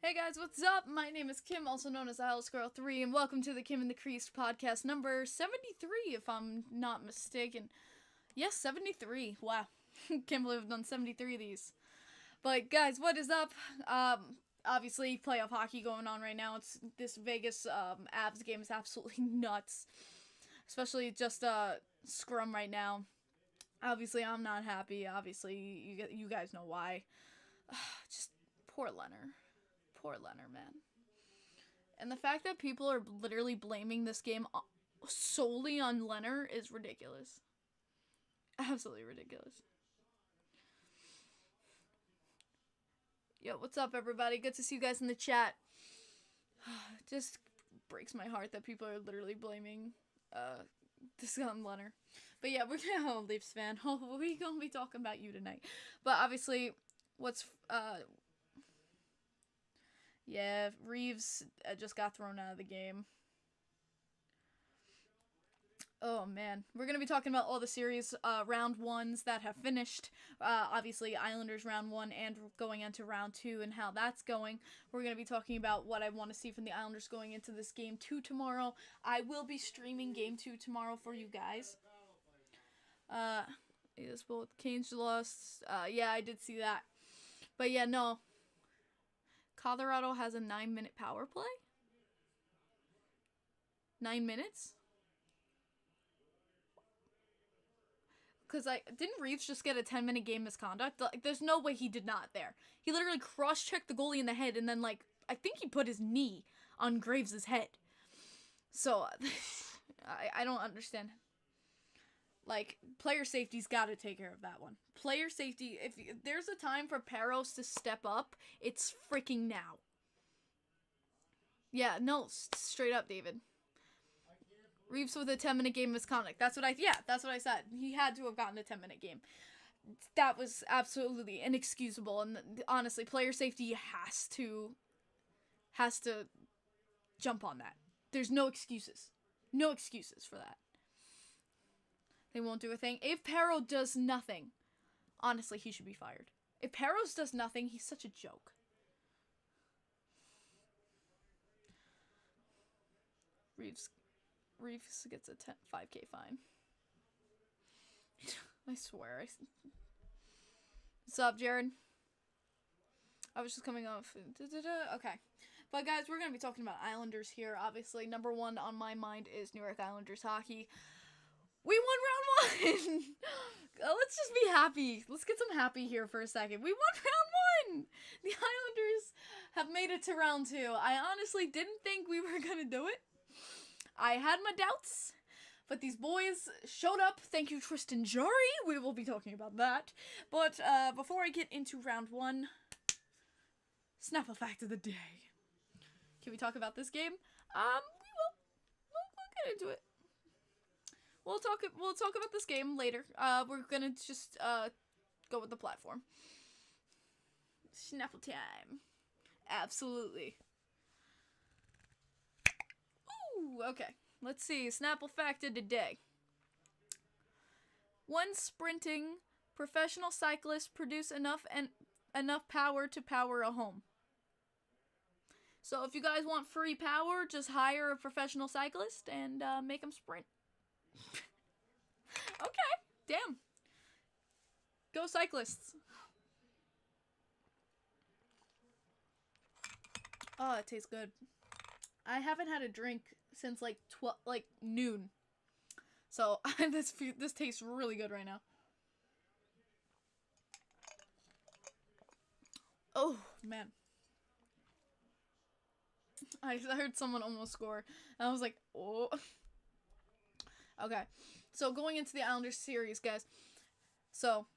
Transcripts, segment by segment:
Hey guys, what's up? My name is Kim, also known as IsleSquirrel3, and welcome to the Kim and the Crease podcast number 73, if I'm not mistaken. Yes, 73. Wow. Can't believe I've done 73 of these. But guys, what is up? Obviously, playoff hockey going on right now. It's this Vegas Avs game is absolutely nuts. Especially just scrum right now. Obviously, I'm not happy. Obviously, you guys know why. Just poor Leonard. Poor Leonard, man. And the fact that people are literally blaming this game solely on Leonard is ridiculous. Absolutely ridiculous. Yo, what's up, everybody? Good to see you guys in the chat. It just breaks my heart that people are literally blaming this on Leonard. But yeah, we're gonna have a Leafs fan. Oh, we're gonna be talking about you tonight. But obviously, yeah, Reeves just got thrown out of the game. Oh man, we're gonna be talking about all the series round ones that have finished. Obviously, Islanders round one and going into round two and how that's going. We're gonna be talking about what I want to see from the Islanders going into this game two tomorrow. I will be streaming game two tomorrow for you guys. Yes, both Canes lost. Yeah, I did see that. But yeah, no. Colorado has a 9-minute power play. 9 minutes. Because didn't Reeves just get a 10-minute game misconduct? Like, there's no way he did not there. He literally cross-checked the goalie in the head and then, like, I think he put his knee on Graves' head. So, I don't understand. Like, player safety's got to take care of that one. Player safety, if there's a time for Parros to step up, it's freaking now. Yeah, no, straight up, David. Reeves with a 10-minute game misconduct. That's what I said. He had to have gotten a 10-minute game. That was absolutely inexcusable, and honestly, player safety has to jump on that. There's no excuses. No excuses for that. They won't do a thing. If Perro does nothing, honestly, he should be fired. If Perros does nothing, he's such a joke. Reeves gets a 5K fine. I swear. What's up, Jared? I was just coming off. Okay. But guys, we're going to be talking about Islanders here. Obviously, number one on my mind is New York Islanders hockey. We won round one! Let's just be happy. Let's get some happy here for a second. We won round one! The Islanders have made it to round two. I honestly didn't think we were going to do it. I had my doubts, but these boys showed up. Thank you, Tristan Jarry. We will be talking about that. But before I get into round one, Snapple fact of the day. Can we talk about this game? We will. We'll get into it. We'll talk about this game later. We're gonna just go with the platform. Snapple time. Absolutely. Ooh, okay. Let's see. Snapple fact of the day. One sprinting professional cyclist produce enough power to power a home. So if you guys want free power, just hire a professional cyclist and make them sprint. Okay, damn. Go cyclists. Oh, it tastes good. I haven't had a drink since like noon. So this tastes really good right now. Oh, man. I heard someone almost score. And I was like, oh. Okay. So going into the Islanders series, guys. So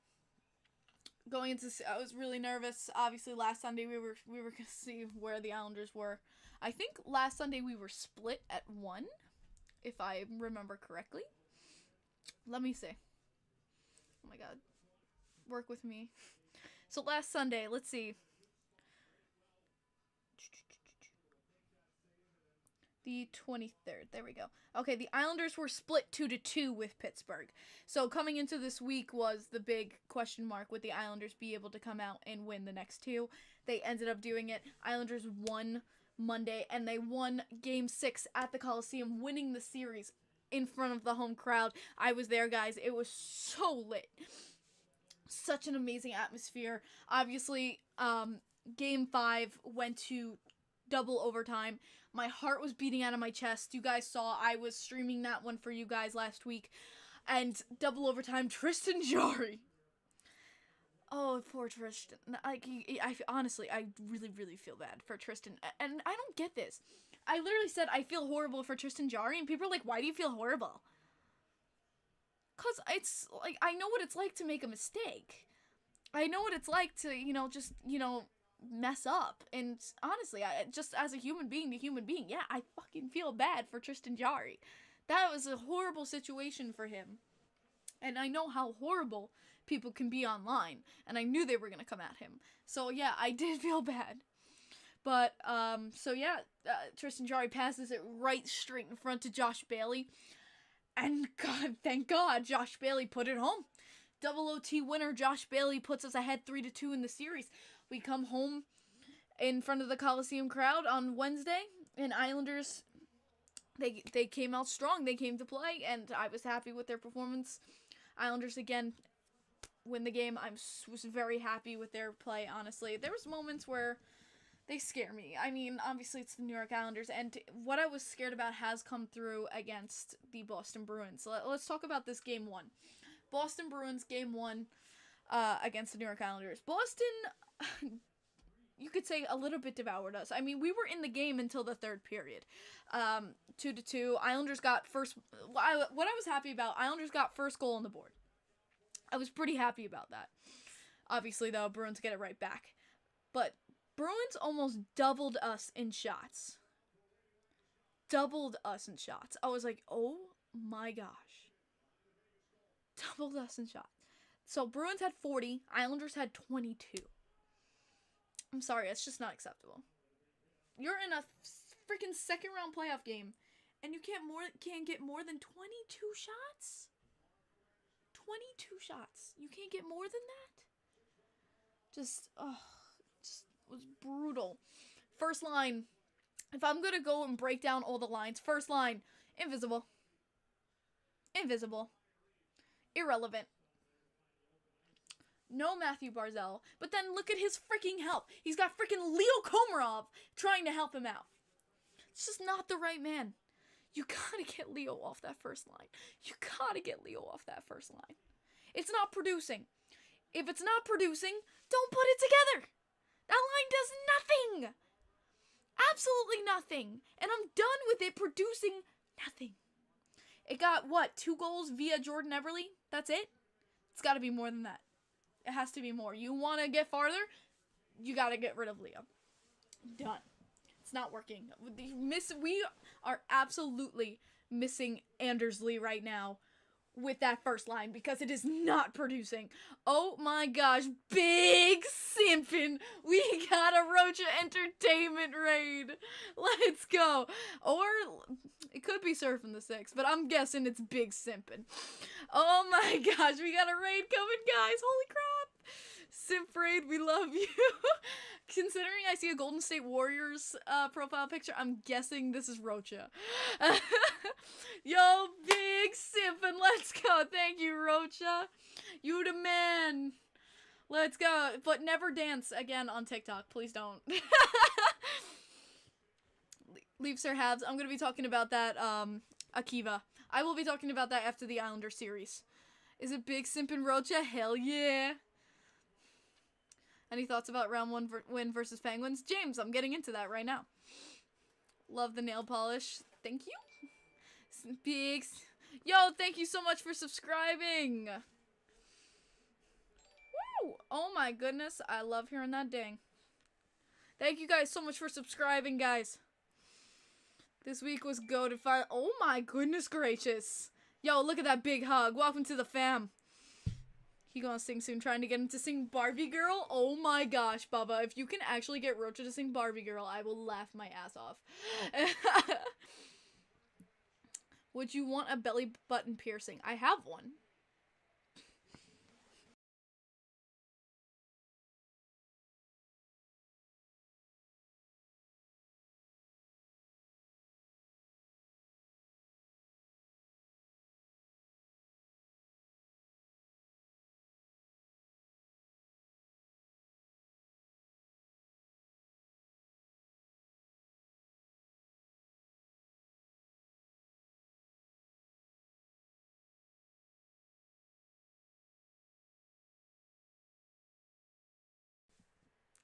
going into, I was really nervous. Obviously, last Sunday we were gonna see where the Islanders were. I think last Sunday we were split at 1, if I remember correctly. Let me see. Oh my god, work with me. So last Sunday, let's see. The 23rd. There we go. Okay, the Islanders were split 2-2 with Pittsburgh. So coming into this week was the big question mark. Would the Islanders be able to come out and win the next two? They ended up doing it. Islanders won Monday, and they won Game 6 at the Coliseum, winning the series in front of the home crowd. I was there, guys. It was so lit. Such an amazing atmosphere. Obviously, Game 5 went to double overtime. My heart was beating out of my chest. You guys saw I was streaming that one for you guys last week. And double overtime, Tristan Jarry. Oh, poor Tristan. Honestly, I really, really feel bad for Tristan. And I don't get this. I literally said I feel horrible for Tristan Jarry, and people are like, why do you feel horrible? Because it's, like, I know what it's like to make a mistake. I know what it's like to, just, mess up. And honestly, just as a human being to human being, yeah, I fucking feel bad for Tristan Jarry. That was a horrible situation for him. And I know how horrible people can be online, and I knew they were gonna come at him. So yeah, I did feel bad. But Tristan Jarry passes it right straight in front to Josh Bailey. And God, thank God, Josh Bailey put it home. Double OT winner, Josh Bailey puts us ahead 3-2 in the series. We come home in front of the Coliseum crowd on Wednesday, and Islanders, they came out strong. They came to play, and I was happy with their performance. Islanders, again, win the game. I was very happy with their play, honestly. There was moments where they scare me. I mean, obviously, it's the New York Islanders, and what I was scared about has come through against the Boston Bruins. Let's talk about this Game 1. Boston Bruins, Game 1, against the New York Islanders. Boston, you could say, a little bit devoured us. I mean, we were in the game until the third period. 2-2. Islanders got first. What I was happy about, Islanders got first goal on the board. I was pretty happy about that. Obviously, though, Bruins get it right back. But Bruins almost doubled us in shots. Doubled us in shots. I was like, oh my gosh. Doubled us in shots. So Bruins had 40, Islanders had 22. I'm sorry, that's just not acceptable. You're in a freaking second round playoff game, and you can't get more than 22 shots? 22 shots. You can't get more than that? Just was brutal. First line, if I'm gonna go and break down all the lines, first line, invisible. Invisible. Irrelevant. No Matthew Barzal. But then look at his freaking help. He's got freaking Leo Komarov trying to help him out. It's just not the right man. You gotta get Leo off that first line. You gotta get Leo off that first line. It's not producing. If it's not producing, don't put it together. That line does nothing. Absolutely nothing. And I'm done with it producing nothing. It got, 2 goals via Jordan Eberle? That's it? It's got to be more than that. It has to be more. You want to get farther? You got to get rid of Leo. Done. It's not working. We are absolutely missing Anders Lee right now with that first line because it is not producing. Oh my gosh, big simpin'. We got a Rocha Entertainment raid. Let's go. Or it could be Surfing the Six, but I'm guessing it's big simpin'. Oh my gosh, we got a raid coming, guys. Holy crap. Simp raid, we love you. Considering I see a Golden State Warriors profile picture, I'm guessing this is Rocha. Yo, big simpin', let's go. Thank you, Rocha. You the man. Let's go. But never dance again on TikTok. Please don't. Leafs or Habs. I'm going to be talking about that, Akiva. I will be talking about that after the Islander series. Is it big simpin' Rocha? Hell yeah. Any thoughts about round 1 win versus Penguins? James, I'm getting into that right now. Love the nail polish. Thank you. Big. Yo, thank you so much for subscribing. Woo! Oh my goodness. I love hearing that ding. Thank you guys so much for subscribing, guys. This week was goated fire. Oh my goodness gracious. Yo, look at that big hug. Welcome to the fam. He gonna sing soon, trying to get him to sing Barbie Girl. Oh my gosh, Bubba. If you can actually get Rocha to sing Barbie Girl, I will laugh my ass off. Would you want a belly button piercing? I have one.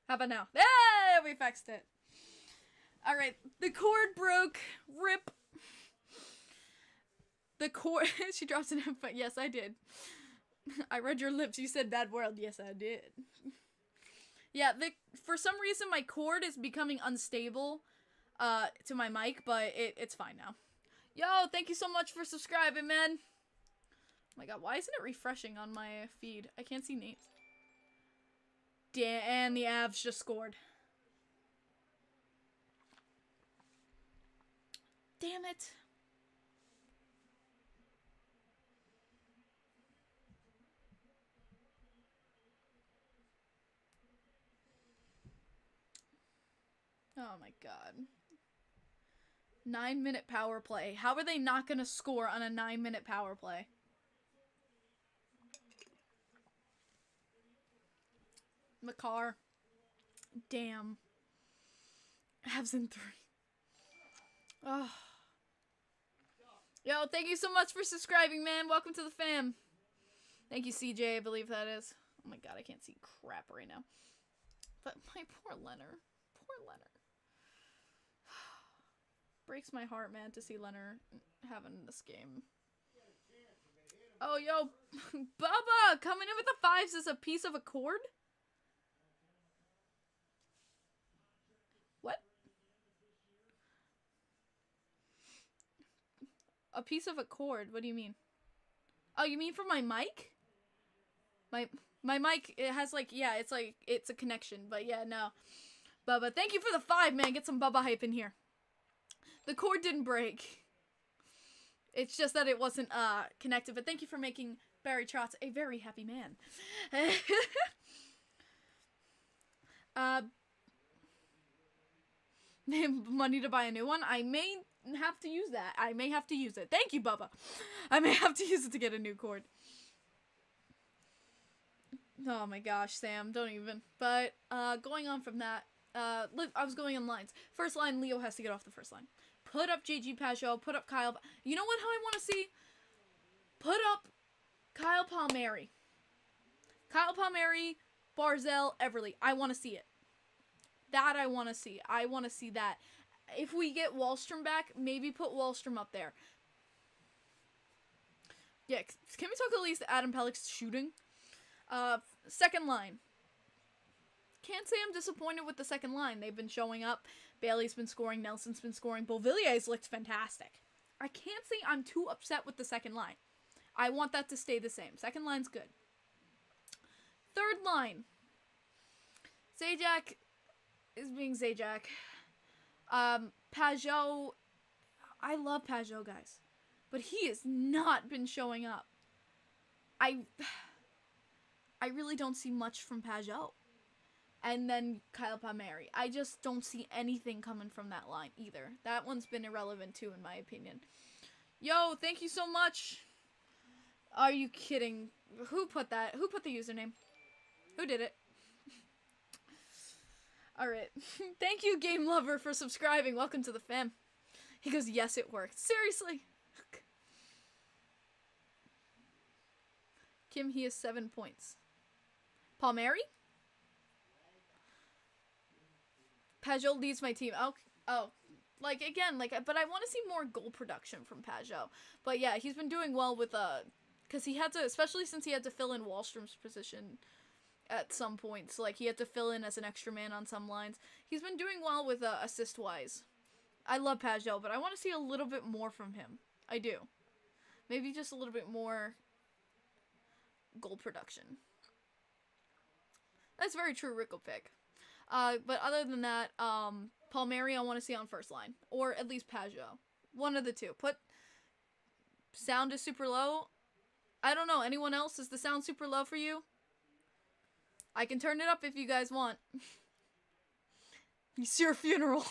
How about now? Ah, we fixed it. Alright, the cord broke. Rip. The cord. She drops an but yes, I did. I read your lips. You said bad word. Yes, I did. Yeah, for some reason my cord is becoming unstable to my mic, but it's fine now. Yo, thank you so much for subscribing, man. Oh my god, why isn't it refreshing on my feed? I can't see names. Damn, and the Avs just scored. Damn it. Oh my god. 9-minute power play. How are they not gonna score on a 9-minute power play? Makar. Damn. Avs in 3. Oh. Yo, thank you so much for subscribing, man. Welcome to the fam. Thank you, CJ, I believe that is. Oh my god, I can't see crap right now. But my poor Leonard. Poor Leonard. Breaks my heart, man, to see Leonard having this game. Oh, yo. Bubba! Coming in with the 5s is a piece of a cord? What? A piece of a cord? What do you mean? Oh, you mean for my mic? My mic, it has like, yeah, it's like, it's a connection. But yeah, no. Bubba, thank you for the 5, man. Get some Bubba hype in here. The cord didn't break. It's just that it wasn't connected. But thank you for making Barry Trotz a very happy man. Money to buy a new one. I may have to use that. I may have to use it. Thank you, Bubba. I may have to use it to get a new cord. Oh my gosh, Sam. Don't even. But going on from that, I was going on lines. First line, Leo has to get off the first line. Put up JG Pageau. Put up Kyle. You know what? How I want to see? Put up Kyle Palmieri. Kyle Palmieri, Barzell, Everly. I want to see it. That I want to see. I want to see that. If we get Wallstrom back, maybe put Wallstrom up there. Yeah, can we talk at least Adam Pellick's shooting? Second line. Can't say I'm disappointed with the second line. They've been showing up. Bailey's been scoring. Nelson's been scoring. Beauvillier's looked fantastic. I can't say I'm too upset with the second line. I want that to stay the same. Second line's good. Third line. Zajac is being Zajac. Pageau. I love Pageau, guys. But he has not been showing up. I really don't see much from Pageau. And then Kyle Palmieri. I just don't see anything coming from that line either. That one's been irrelevant too, in my opinion. Yo, thank you so much. Are you kidding? Who put that? Who put the username? Who did it? Alright. Thank you, Game Lover, for subscribing. Welcome to the fam. He goes, yes, it worked. Seriously. Kim, he has 7 points. Palmieri? Pageau leads my team. Oh, like, again, like, but I want to see more goal production from Pageau. But yeah, he's been doing well with, because he had to, especially since he had to fill in Wallstrom's position at some points. Like, he had to fill in as an extra man on some lines. He's been doing well with, assist-wise. I love Pageau, but I want to see a little bit more from him. I do. Maybe just a little bit more goal production. That's very true Rico pick. But other than that, Palmieri I want to see on first line. Or at least Pageau. One of the two. Put sound is super low. I don't know. Anyone else? Is the sound super low for you? I can turn it up if you guys want. It's your funeral.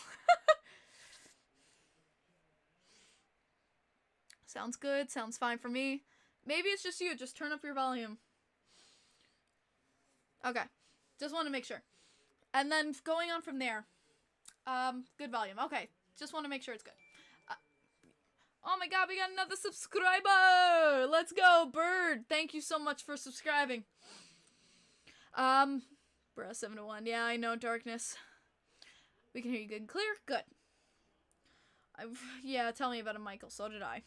Sounds good. Sounds fine for me. Maybe it's just you. Just turn up your volume. Okay. Just want to make sure. And then going on from there. Good volume. Okay. Just want to make sure it's good. Oh my god, we got another subscriber! Let's go, Bird! Thank you so much for subscribing. Bruh, 7 to 1. Yeah, I know, darkness. We can hear you good and clear. Good. Yeah, tell me about it, Michael. So did I.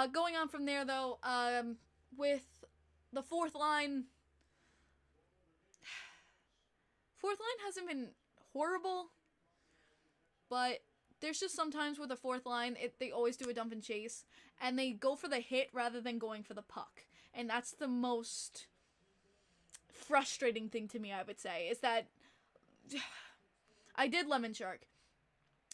Going on from there, though, with the fourth line. Fourth line hasn't been horrible, but there's just sometimes with the fourth line, they always do a dump and chase, and they go for the hit rather than going for the puck. And that's the most frustrating thing to me, I would say, is that I did Lemon Shark.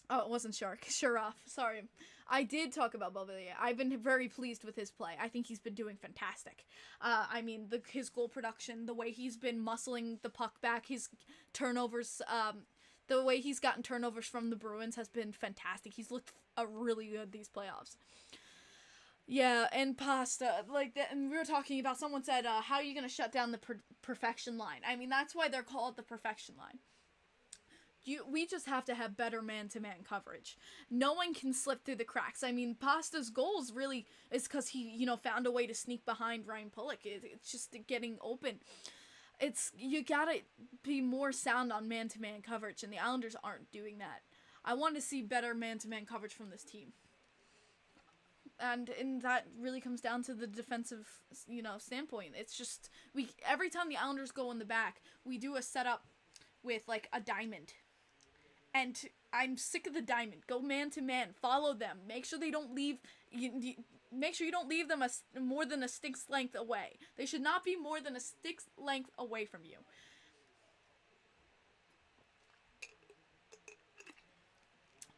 Oh, it wasn't Shark. Sharaf. Sorry. I did talk about Bobadilla. I've been very pleased with his play. I think he's been doing fantastic. I mean, his goal production, the way he's been muscling the puck back, his turnovers, the way he's gotten turnovers from the Bruins has been fantastic. He's looked really good these playoffs. Yeah, and Pasta, like that, and we were talking about, someone said, how are you going to shut down the perfection line? I mean, that's why they're called the perfection line. We just have to have better man-to-man coverage. No one can slip through the cracks. I mean, Pasta's goals really is because he, found a way to sneak behind Ryan Pulock. It's just getting open. You gotta be more sound on man-to-man coverage, and the Islanders aren't doing that. I want to see better man-to-man coverage from this team. And that really comes down to the defensive, standpoint. It's just, every time the Islanders go in the back, we do a setup with, like, a diamond. And I'm sick of the diamond. Go man to man. Follow them. Make sure they don't leave. Make sure you don't leave them more than a stick's length away. They should not be more than a stick's length away from you.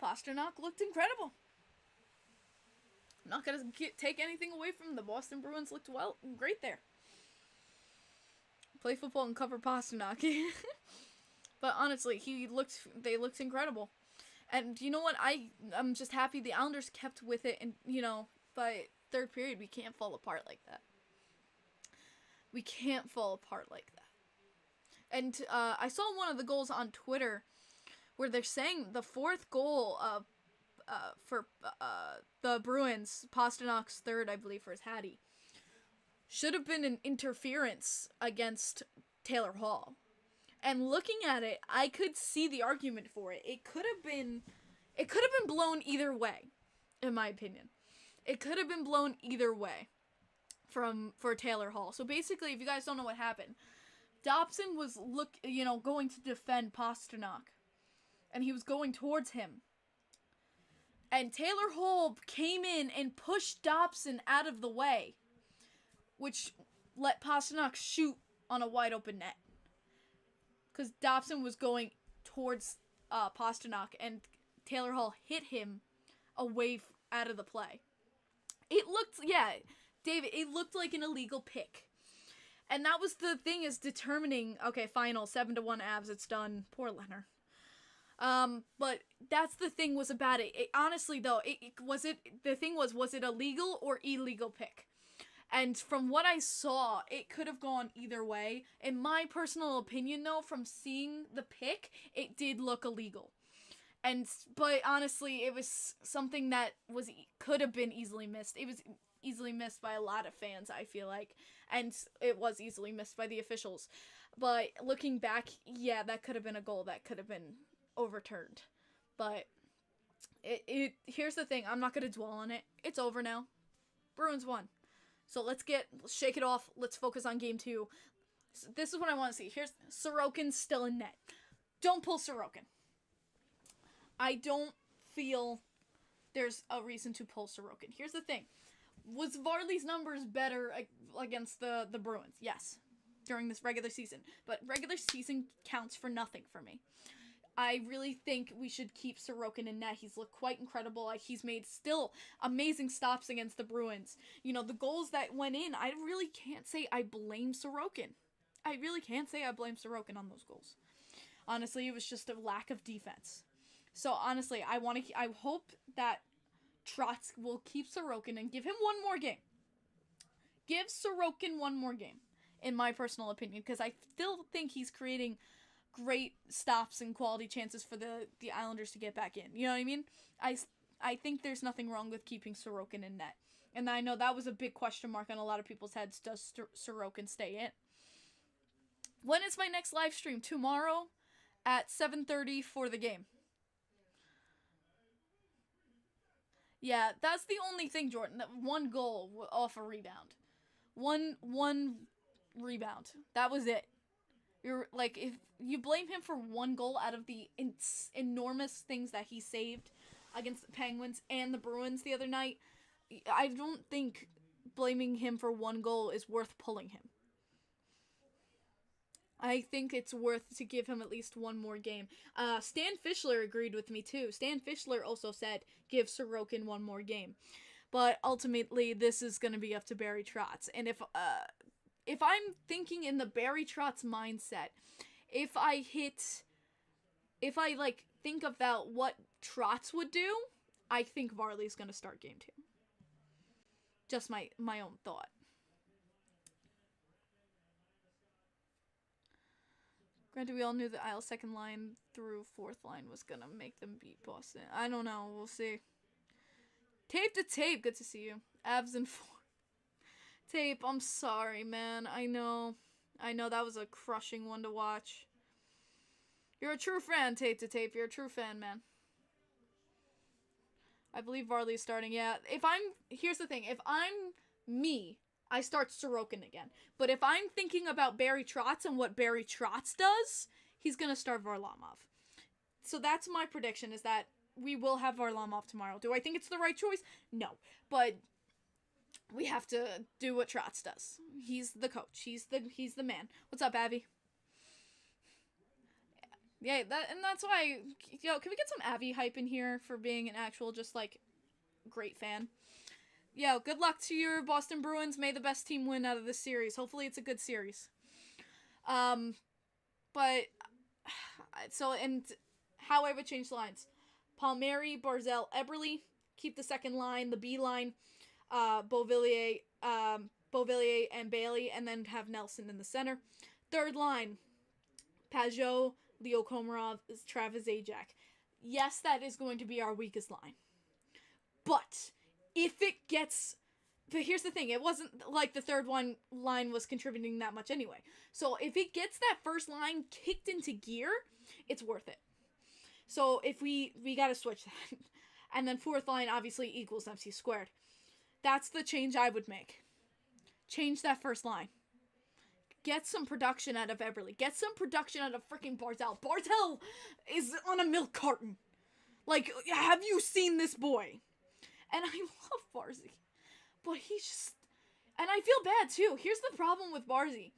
Pastrnak looked incredible. I'm not gonna take anything away from the Boston Bruins. Looked great there. Play football and cover Pastrnak. But honestly, they looked incredible. And you know what? I'm just happy the Islanders kept with it, and by third period we can't fall apart like that. We can't fall apart like that. And I saw one of the goals on Twitter where they're saying the fourth goal for the Bruins, Pasternak's third, I believe, for his Hattie, should have been an interference against Taylor Hall. And looking at it, I could see the argument for it. It could have been blown either way, in my opinion. It could have been blown either way for Taylor Hall. So basically, if you guys don't know what happened, Dobson was going to defend Pastrnak, and he was going towards him. And Taylor Hall came in and pushed Dobson out of the way, which let Pastrnak shoot on a wide open net. Because Dobson was going towards Pastrnak, and Taylor Hall hit him away out of the play. David, it looked like an illegal pick. And that was the thing, is determining, okay, final, 7 to 1 Avs, it's done. Poor Leonard. But that's the thing was about it. Honestly, though, was it a legal or illegal pick? And from what I saw, it could have gone either way. In my personal opinion, though, from seeing the pick, it did look illegal. But honestly, it was something that could have been easily missed. It was easily missed by a lot of fans, I feel like. And it was easily missed by the officials. But looking back, yeah, that could have been a goal that could have been overturned. But here's the thing. I'm not going to dwell on it. It's over now. Bruins won. So let's shake it off. Let's focus on game 2. So this is what I want to see. Here's Sorokin still in net. Don't pull Sorokin. I don't feel there's a reason to pull Sorokin. Here's the thing. Was Varley's numbers better against the Bruins? Yes, during this regular season. But regular season counts for nothing for me. I really think we should keep Sorokin in net. He's looked quite incredible. He's made still amazing stops against the Bruins. You know, the goals that went in, I really can't say I blame Sorokin. I really can't say I blame Sorokin on those goals. Honestly, it was just a lack of defense. So honestly, I hope that Trotz will keep Sorokin and give him one more game. Give Sorokin one more game, in my personal opinion, because I still think he's creating great stops and quality chances for the Islanders to get back in. You know what I mean? I think there's nothing wrong with keeping Sorokin in net. And I know that was a big question mark on a lot of people's heads. Does Sorokin stay in? When is my next live stream? Tomorrow at 7:30 for the game. Yeah, that's the only thing, Jordan. That one goal off a rebound. One rebound. That was it. You're like, if you blame him for one goal out of the enormous things that he saved against the Penguins and the Bruins the other night, I don't think blaming him for one goal is worth pulling him. I think it's worth to give him at least one more game. Stan Fischler agreed with me too. Stan Fischler also said give Sorokin one more game. But ultimately, this is going to be up to Barry Trotz. And if I'm thinking in the Barry Trotz mindset, if I think about what Trotz would do, I think Varley's going to start game 2. Just my own thought. Granted, we all knew the Isles' second line through fourth line was going to make them beat Boston. I don't know. We'll see. Tape to tape. Good to see you. Abs and 4. Tape, I'm sorry, man. I know that was a crushing one to watch. You're a true fan, Tape to Tape. You're a true fan, man. I believe Varley's starting. Yeah, here's the thing. If I'm me, I start Sorokin again. But if I'm thinking about Barry Trotz and what Barry Trotz does, he's going to start Varlamov. So that's my prediction, is that we will have Varlamov tomorrow. Do I think it's the right choice? No. But we have to do what Trotz does. He's the coach. He's the man. What's up, Abby? Yeah, that's why, can we get some Abby hype in here for being an actual just like great fan? Yo, good luck to your Boston Bruins. May the best team win out of this series. Hopefully it's a good series. But so, and how I would change the lines. Palmieri, Barzal, Eberle. Keep the second line, the B line. Beauvillier, and Bailey, and then have Nelson in the center. Third line, Pageau, Leo Komarov, Travis Zajac. Yes, that is going to be our weakest line. But here's the thing, it wasn't like the third line was contributing that much anyway. So if it gets that first line kicked into gear, it's worth it. So if we gotta switch that. And then fourth line obviously equals MC squared. That's the change I would make. Change that first line. Get some production out of Eberle. Get some production out of freaking Barzal. Barzal is on a milk carton. Like, have you seen this boy? And I love Barzy. But he's just... And I feel bad, too. Here's the problem with Barzy.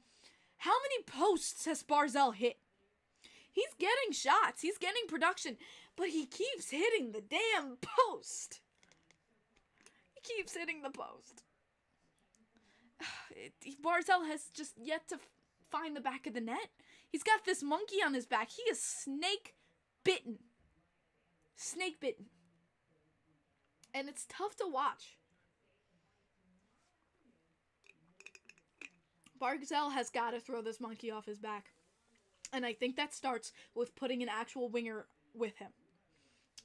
How many posts has Barzal hit? He's getting shots. He's getting production. But he keeps hitting the damn post. He keeps hitting the post. Barzal has just yet to find the back of the net. He's got this monkey on his back. He is snake bitten. Snake bitten. And it's tough to watch. Barzal has got to throw this monkey off his back. And I think that starts with putting an actual winger with him.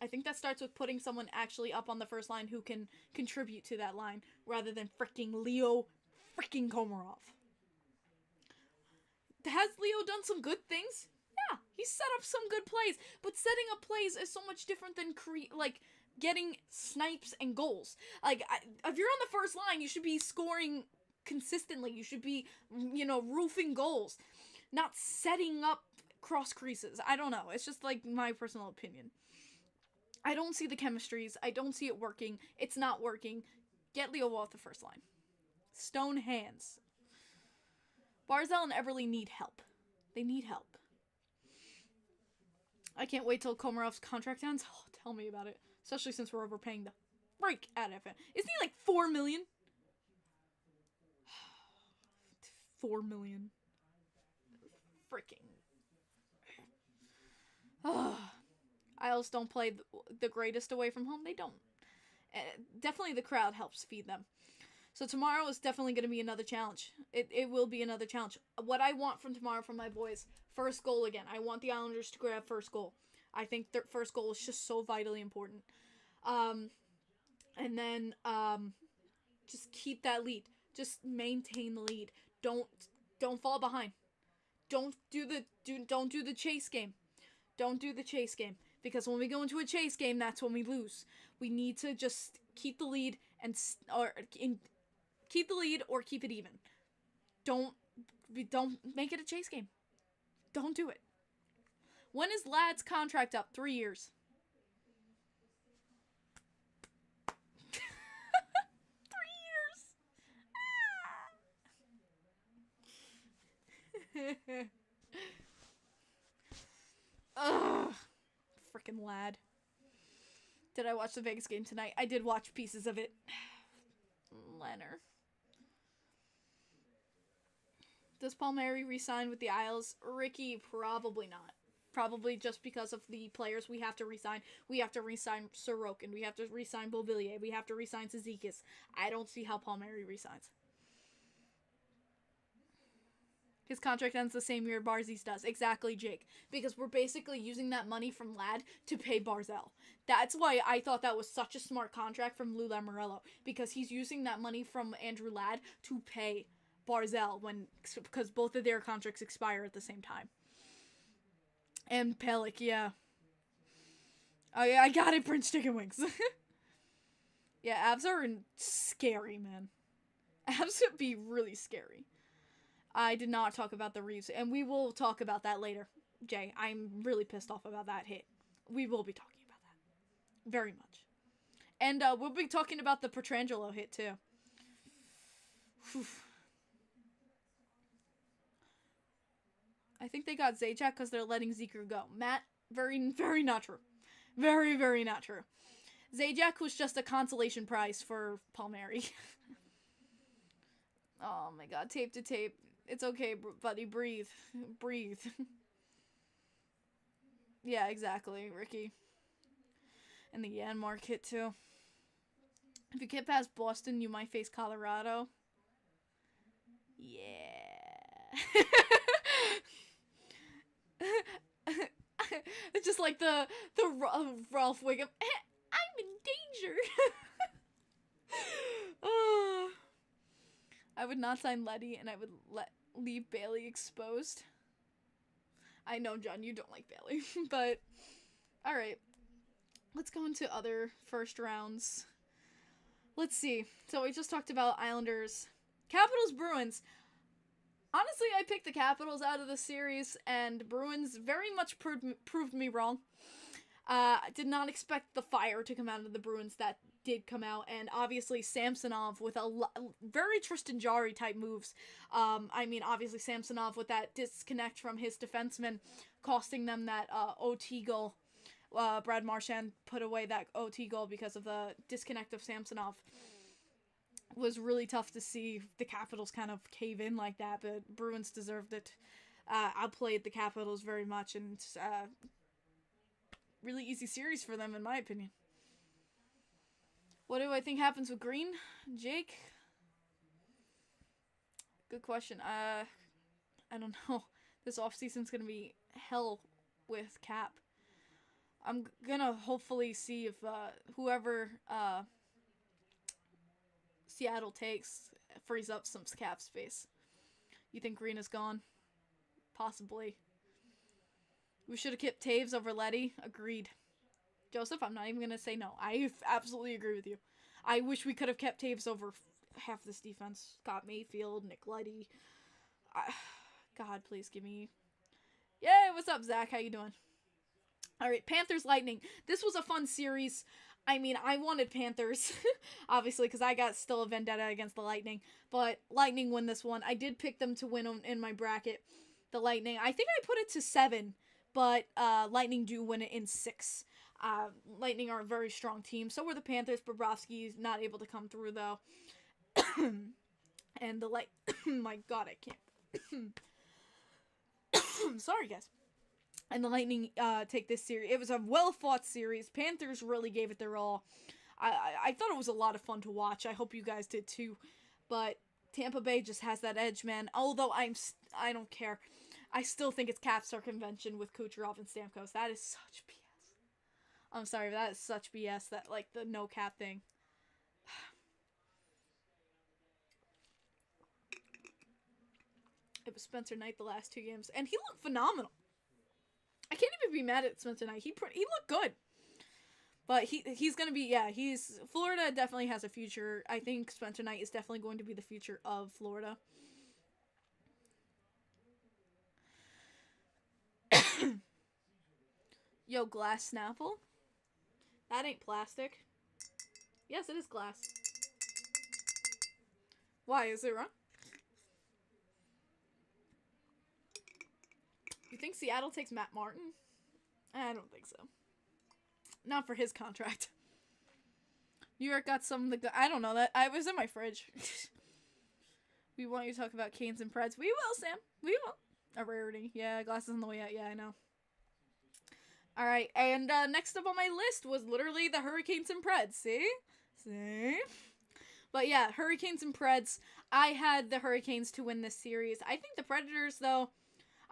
I think that starts with putting someone actually up on the first line who can contribute to that line rather than freaking Leo freaking Komarov. Has Leo done some good things? Yeah, he set up some good plays, but setting up plays is so much different than getting snipes and goals. Like, if you're on the first line, you should be scoring consistently. You should be, roofing goals, not setting up cross creases. I don't know. It's just like my personal opinion. I don't see the chemistries. I don't see it working. It's not working. Get Leo off the first line. Stone hands. Barzal and Everly need help. They need help. I can't wait till Komarov's contract ends. Oh, tell me about it. Especially since we're overpaying the freak out of him. Isn't he like $4 million? 4 million. Freaking. Isles don't play the greatest away from home. They don't. Definitely the crowd helps feed them. So tomorrow is definitely going to be another challenge. It will be another challenge. What I want from tomorrow from my boys, first goal again. I want the Islanders to grab first goal. I think their first goal is just so vitally important. And then just keep that lead. Just maintain the lead. Don't fall behind. Don't do the chase game. Don't do the chase game. Because when we go into a chase game, that's when we lose. We need to just keep the lead keep the lead or keep it even. Don't make it a chase game. Don't do it. When is Lad's contract up? 3 years. 3 years. Ugh. Frickin' Lad. Did I watch the Vegas game tonight? I did watch pieces of it. Leonard. Does Palmieri re-sign with the Isles? Ricky, probably not. Probably just because of the players we have to re-sign. We have to re-sign Sorokin. We have to re-sign Beauvillier. We have to re-sign Zizekas. I don't see how Palmieri re-signs. His contract ends the same year Barzal's does. Exactly, Jake. Because we're basically using that money from Lad to pay Barzal. That's why I thought that was such a smart contract from Lou Lamoriello. Because he's using that money from Andrew Ladd to pay Barzal because both of their contracts expire at the same time. And Pellick, yeah. Oh yeah, I got it, Prince Chicken Wings. Yeah, abs are scary, man. Abs would be really scary. I did not talk about the Reeves, and we will talk about that later, Jay. I'm really pissed off about that hit. We will be talking about that. Very much. And we'll be talking about the Pietrangelo hit, too. Whew. I think they got Zajac because they're letting Zeker go. Matt, very, very not true. Very, very not true. Zajac was just a consolation prize for Palmieri. Oh my god, tape to tape. It's okay, buddy. Breathe. Breathe. Yeah, exactly, Ricky. And the Yanmark hit, too. If you get past Boston, you might face Colorado. Yeah. It's just like the Ralph Wiggum. I'm in danger. Oh. I would not sign Letty, and I would leave Bailey exposed. I know, John, you don't like Bailey, but alright. Let's go into other first rounds. Let's see. So we just talked about Islanders. Capitals, Bruins. Honestly, I picked the Capitals out of the series, and Bruins very much proved me wrong. I did not expect the fire to come out of the Bruins that did come out, and obviously Samsonov with a very Tristan Jarry type moves. I mean, obviously Samsonov with that disconnect from his defenseman, costing them that OT goal. Brad Marchand put away that OT goal because of the disconnect of Samsonov. Was really tough to see the Capitals kind of cave in like that, but Bruins deserved it. Outplayed the Capitals very much, and really easy series for them, in my opinion. What do I think happens with Green? Jake? Good question. I don't know. This offseason's gonna be hell with Cap. I'm gonna hopefully see if whoever Seattle takes frees up some cap space. You think Green is gone? Possibly. We should have kept Taves over Letty. Agreed. Joseph, I'm not even going to say no. I absolutely agree with you. I wish we could have kept Taves over half this defense. Scott Mayfield, Nick Letty. God, please give me... Yay, what's up, Zach? How you doing? Alright, Panthers Lightning. This was a fun series. I mean, I wanted Panthers, obviously, because I got still a vendetta against the Lightning. But Lightning win this one. I did pick them to win in my bracket. The Lightning. I think I put it to 7, but Lightning do win it in 6. Lightning are a very strong team. So were the Panthers. Bobrovsky's not able to come through, though. And the my God, I can't. Sorry, guys. And the Lightning take this series. It was a well-fought series. Panthers really gave it their all. I thought it was a lot of fun to watch. I hope you guys did too. But Tampa Bay just has that edge, man. Although I don't care. I still think it's cap circumvention with Kucherov and Stamkos. That is such BS. I'm sorry, but that is such BS. That, like, the no cap thing. It was Spencer Knight the last 2 games, and he looked phenomenal. I can't even be mad at Spencer Knight. He looked good. But he's going to be, Florida definitely has a future. I think Spencer Knight is definitely going to be the future of Florida. Yo, glass Snapple? That ain't plastic. Yes, it is glass. Why? Is it wrong? You think Seattle takes Matt Martin? I don't think so. Not for his contract. New York got some of the... I don't know. That I was in my fridge. We want you to talk about Canes and Preds. We will, Sam. We will. A rarity. Yeah, glasses on the way out. Yeah, I know. Alright, and next up on my list was literally the Hurricanes and Preds. See? See? But yeah, Hurricanes and Preds. I had the Hurricanes to win this series. I think the Predators, though...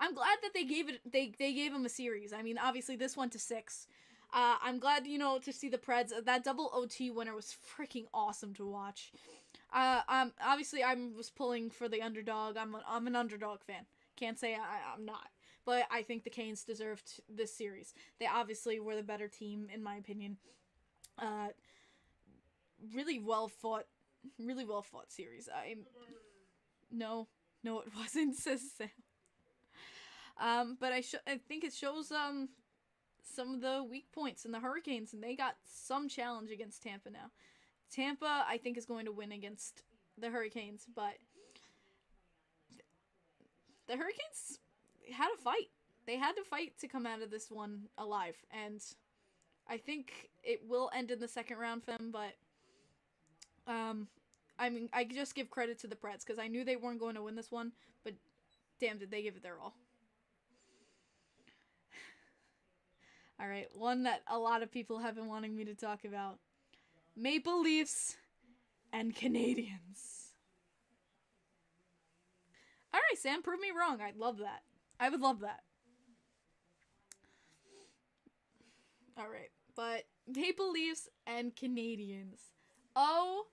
I'm glad that they gave him a series. I mean, obviously this went to 6. I'm glad, to see the Preds. That double OT winner was freaking awesome to watch. Obviously I was pulling for the underdog. I'm an underdog fan. Can't say I'm not. But I think the Canes deserved this series. They obviously were the better team, in my opinion. Really well fought series. No, it wasn't, says Sam. But I think it shows some of the weak points in the Hurricanes, and they got some challenge against Tampa now. Tampa, I think, is going to win against the Hurricanes, but the Hurricanes had a fight. They had to fight to come out of this one alive, and I think it will end in the second round for them, but I mean, I just give credit to the Preds, because I knew they weren't going to win this one, but damn, did they give it their all. Alright, one that a lot of people have been wanting me to talk about. Maple Leafs and Canadiens. Alright, Sam, prove me wrong. I'd love that. I would love that. Alright, but Maple Leafs and Canadiens. Oh,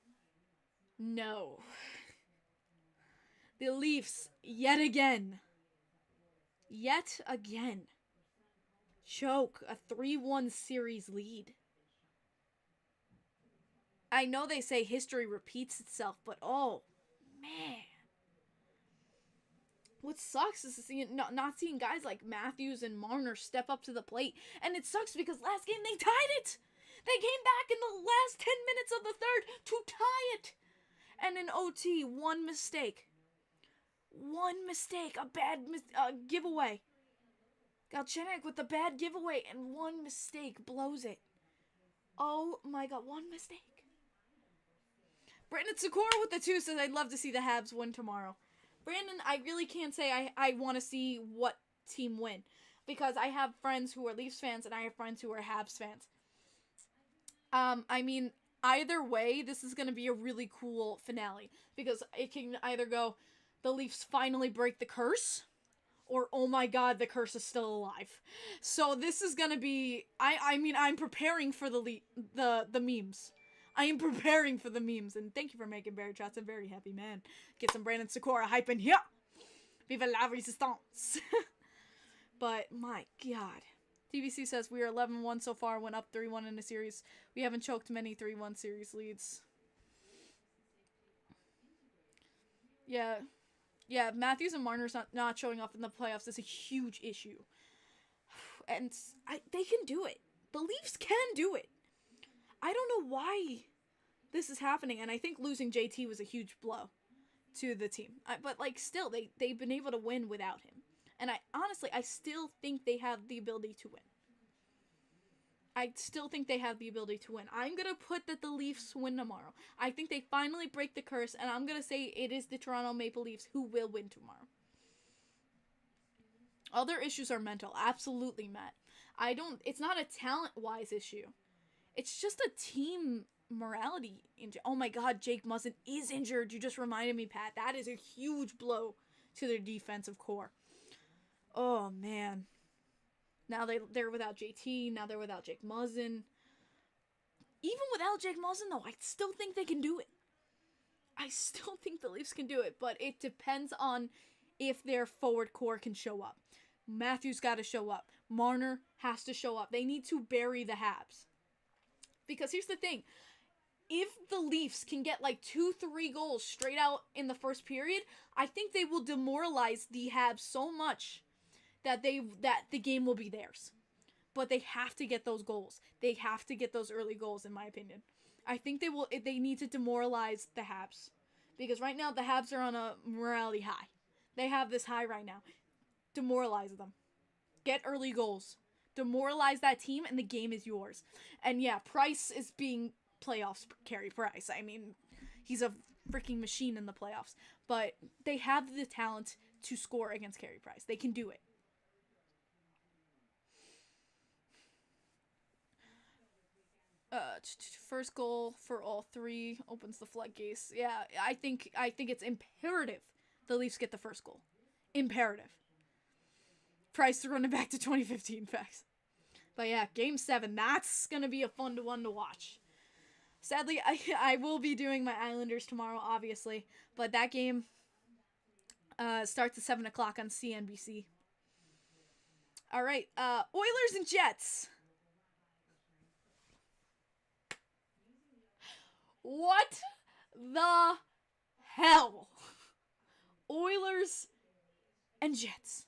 no. The Leafs, yet again. Choke a 3-1 series lead. I know they say history repeats itself, but oh, man. What sucks is not seeing guys like Matthews and Marner step up to the plate. And it sucks because last game they tied it. They came back in the last 10 minutes of the third to tie it. And in OT, one mistake. A bad giveaway. Galchenyuk with the bad giveaway, and one mistake blows it. Oh my God, one mistake. Brandon Sikora with the 2 says, I'd love to see the Habs win tomorrow. Brandon, I really can't say I want to see what team win, because I have friends who are Leafs fans, and I have friends who are Habs fans. I mean, either way, this is going to be a really cool finale, because it can either go, the Leafs finally break the curse, or, oh my God, the curse is still alive. So this is gonna be... I mean, I'm preparing for the memes. I am preparing for the memes. And thank you for making Barry Trotz a very happy man. Get some Brandon Sikora hype in here. Vive la resistance. But, my God. TBC says, we are 11-1 so far. Went up 3-1 in the series. We haven't choked many 3-1 series leads. Yeah, Matthews and Marner's not showing up in the playoffs is a huge issue. And they can do it. The Leafs can do it. I don't know why this is happening, and I think losing JT was a huge blow to the team. But, like, still, they've been able to win without him. And I still think they have the ability to win. I still think they have the ability to win. I'm going to put that the Leafs win tomorrow. I think they finally break the curse, and I'm going to say it is the Toronto Maple Leafs who will win tomorrow. Other issues are mental. Absolutely, Matt. It's not a talent-wise issue. It's just a team morality. Oh my god, Jake Muzzin is injured. You just reminded me, Pat. That is a huge blow to their defensive core. Oh, man. Now they're without JT. Now they're without Jake Muzzin. Even without Jake Muzzin, though, I still think they can do it. I still think the Leafs can do it, but it depends on if their forward core can show up. Matthews got to show up. Marner has to show up. They need to bury the Habs. Because here's the thing. If the Leafs can get like 2-3 goals straight out in the first period, I think they will demoralize the Habs so much that the game will be theirs. But they have to get those goals. They have to get those early goals, in my opinion. I think they need to demoralize the Habs. Because right now the Habs are on a morality high. They have this high right now. Demoralize them. Get early goals. Demoralize that team, and the game is yours. And yeah, Price is being playoffs Carey Price. I mean, he's a freaking machine in the playoffs. But they have the talent to score against Carey Price. They can do it. First goal for all three opens the floodgates. Yeah, I think it's imperative the Leafs get the first goal. Imperative. Price to run it back to 2015 facts. But yeah, Game 7, that's going to be a fun one to watch. Sadly, I will be doing my Islanders tomorrow, obviously. But that game starts at 7 o'clock on CNBC. All right, Oilers and Jets. What the hell? Oilers and Jets.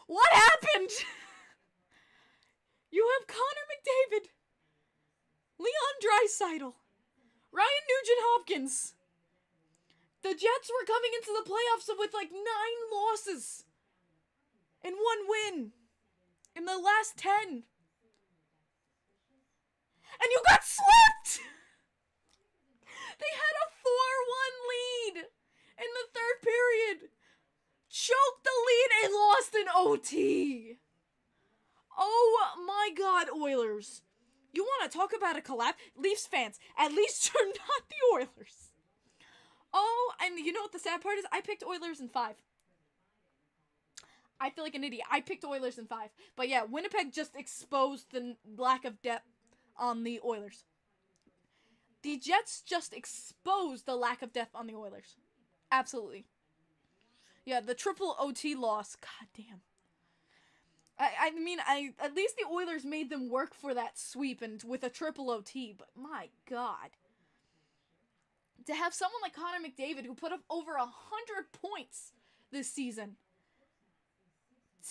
What happened? You have Connor McDavid, Leon Draisaitl, Ryan Nugent-Hopkins. The Jets were coming into the playoffs with like 9 losses and 1 win in the last 10. And you got swept! They had a 4-1 lead in the third period. Choked the lead and lost in OT. Oh my god, Oilers. You want to talk about a collapse? Leafs fans, at least you're not the Oilers. Oh, and you know what the sad part is? I picked Oilers in 5. I feel like an idiot. I picked Oilers in 5. But yeah, Winnipeg just exposed the lack of depth on the Oilers. The Jets just exposed the lack of depth on the Oilers. Absolutely. Yeah, the triple OT loss. God damn. I mean, at least the Oilers made them work for that sweep and with a triple OT, but my god. To have someone like Connor McDavid who put up over 100 points this season.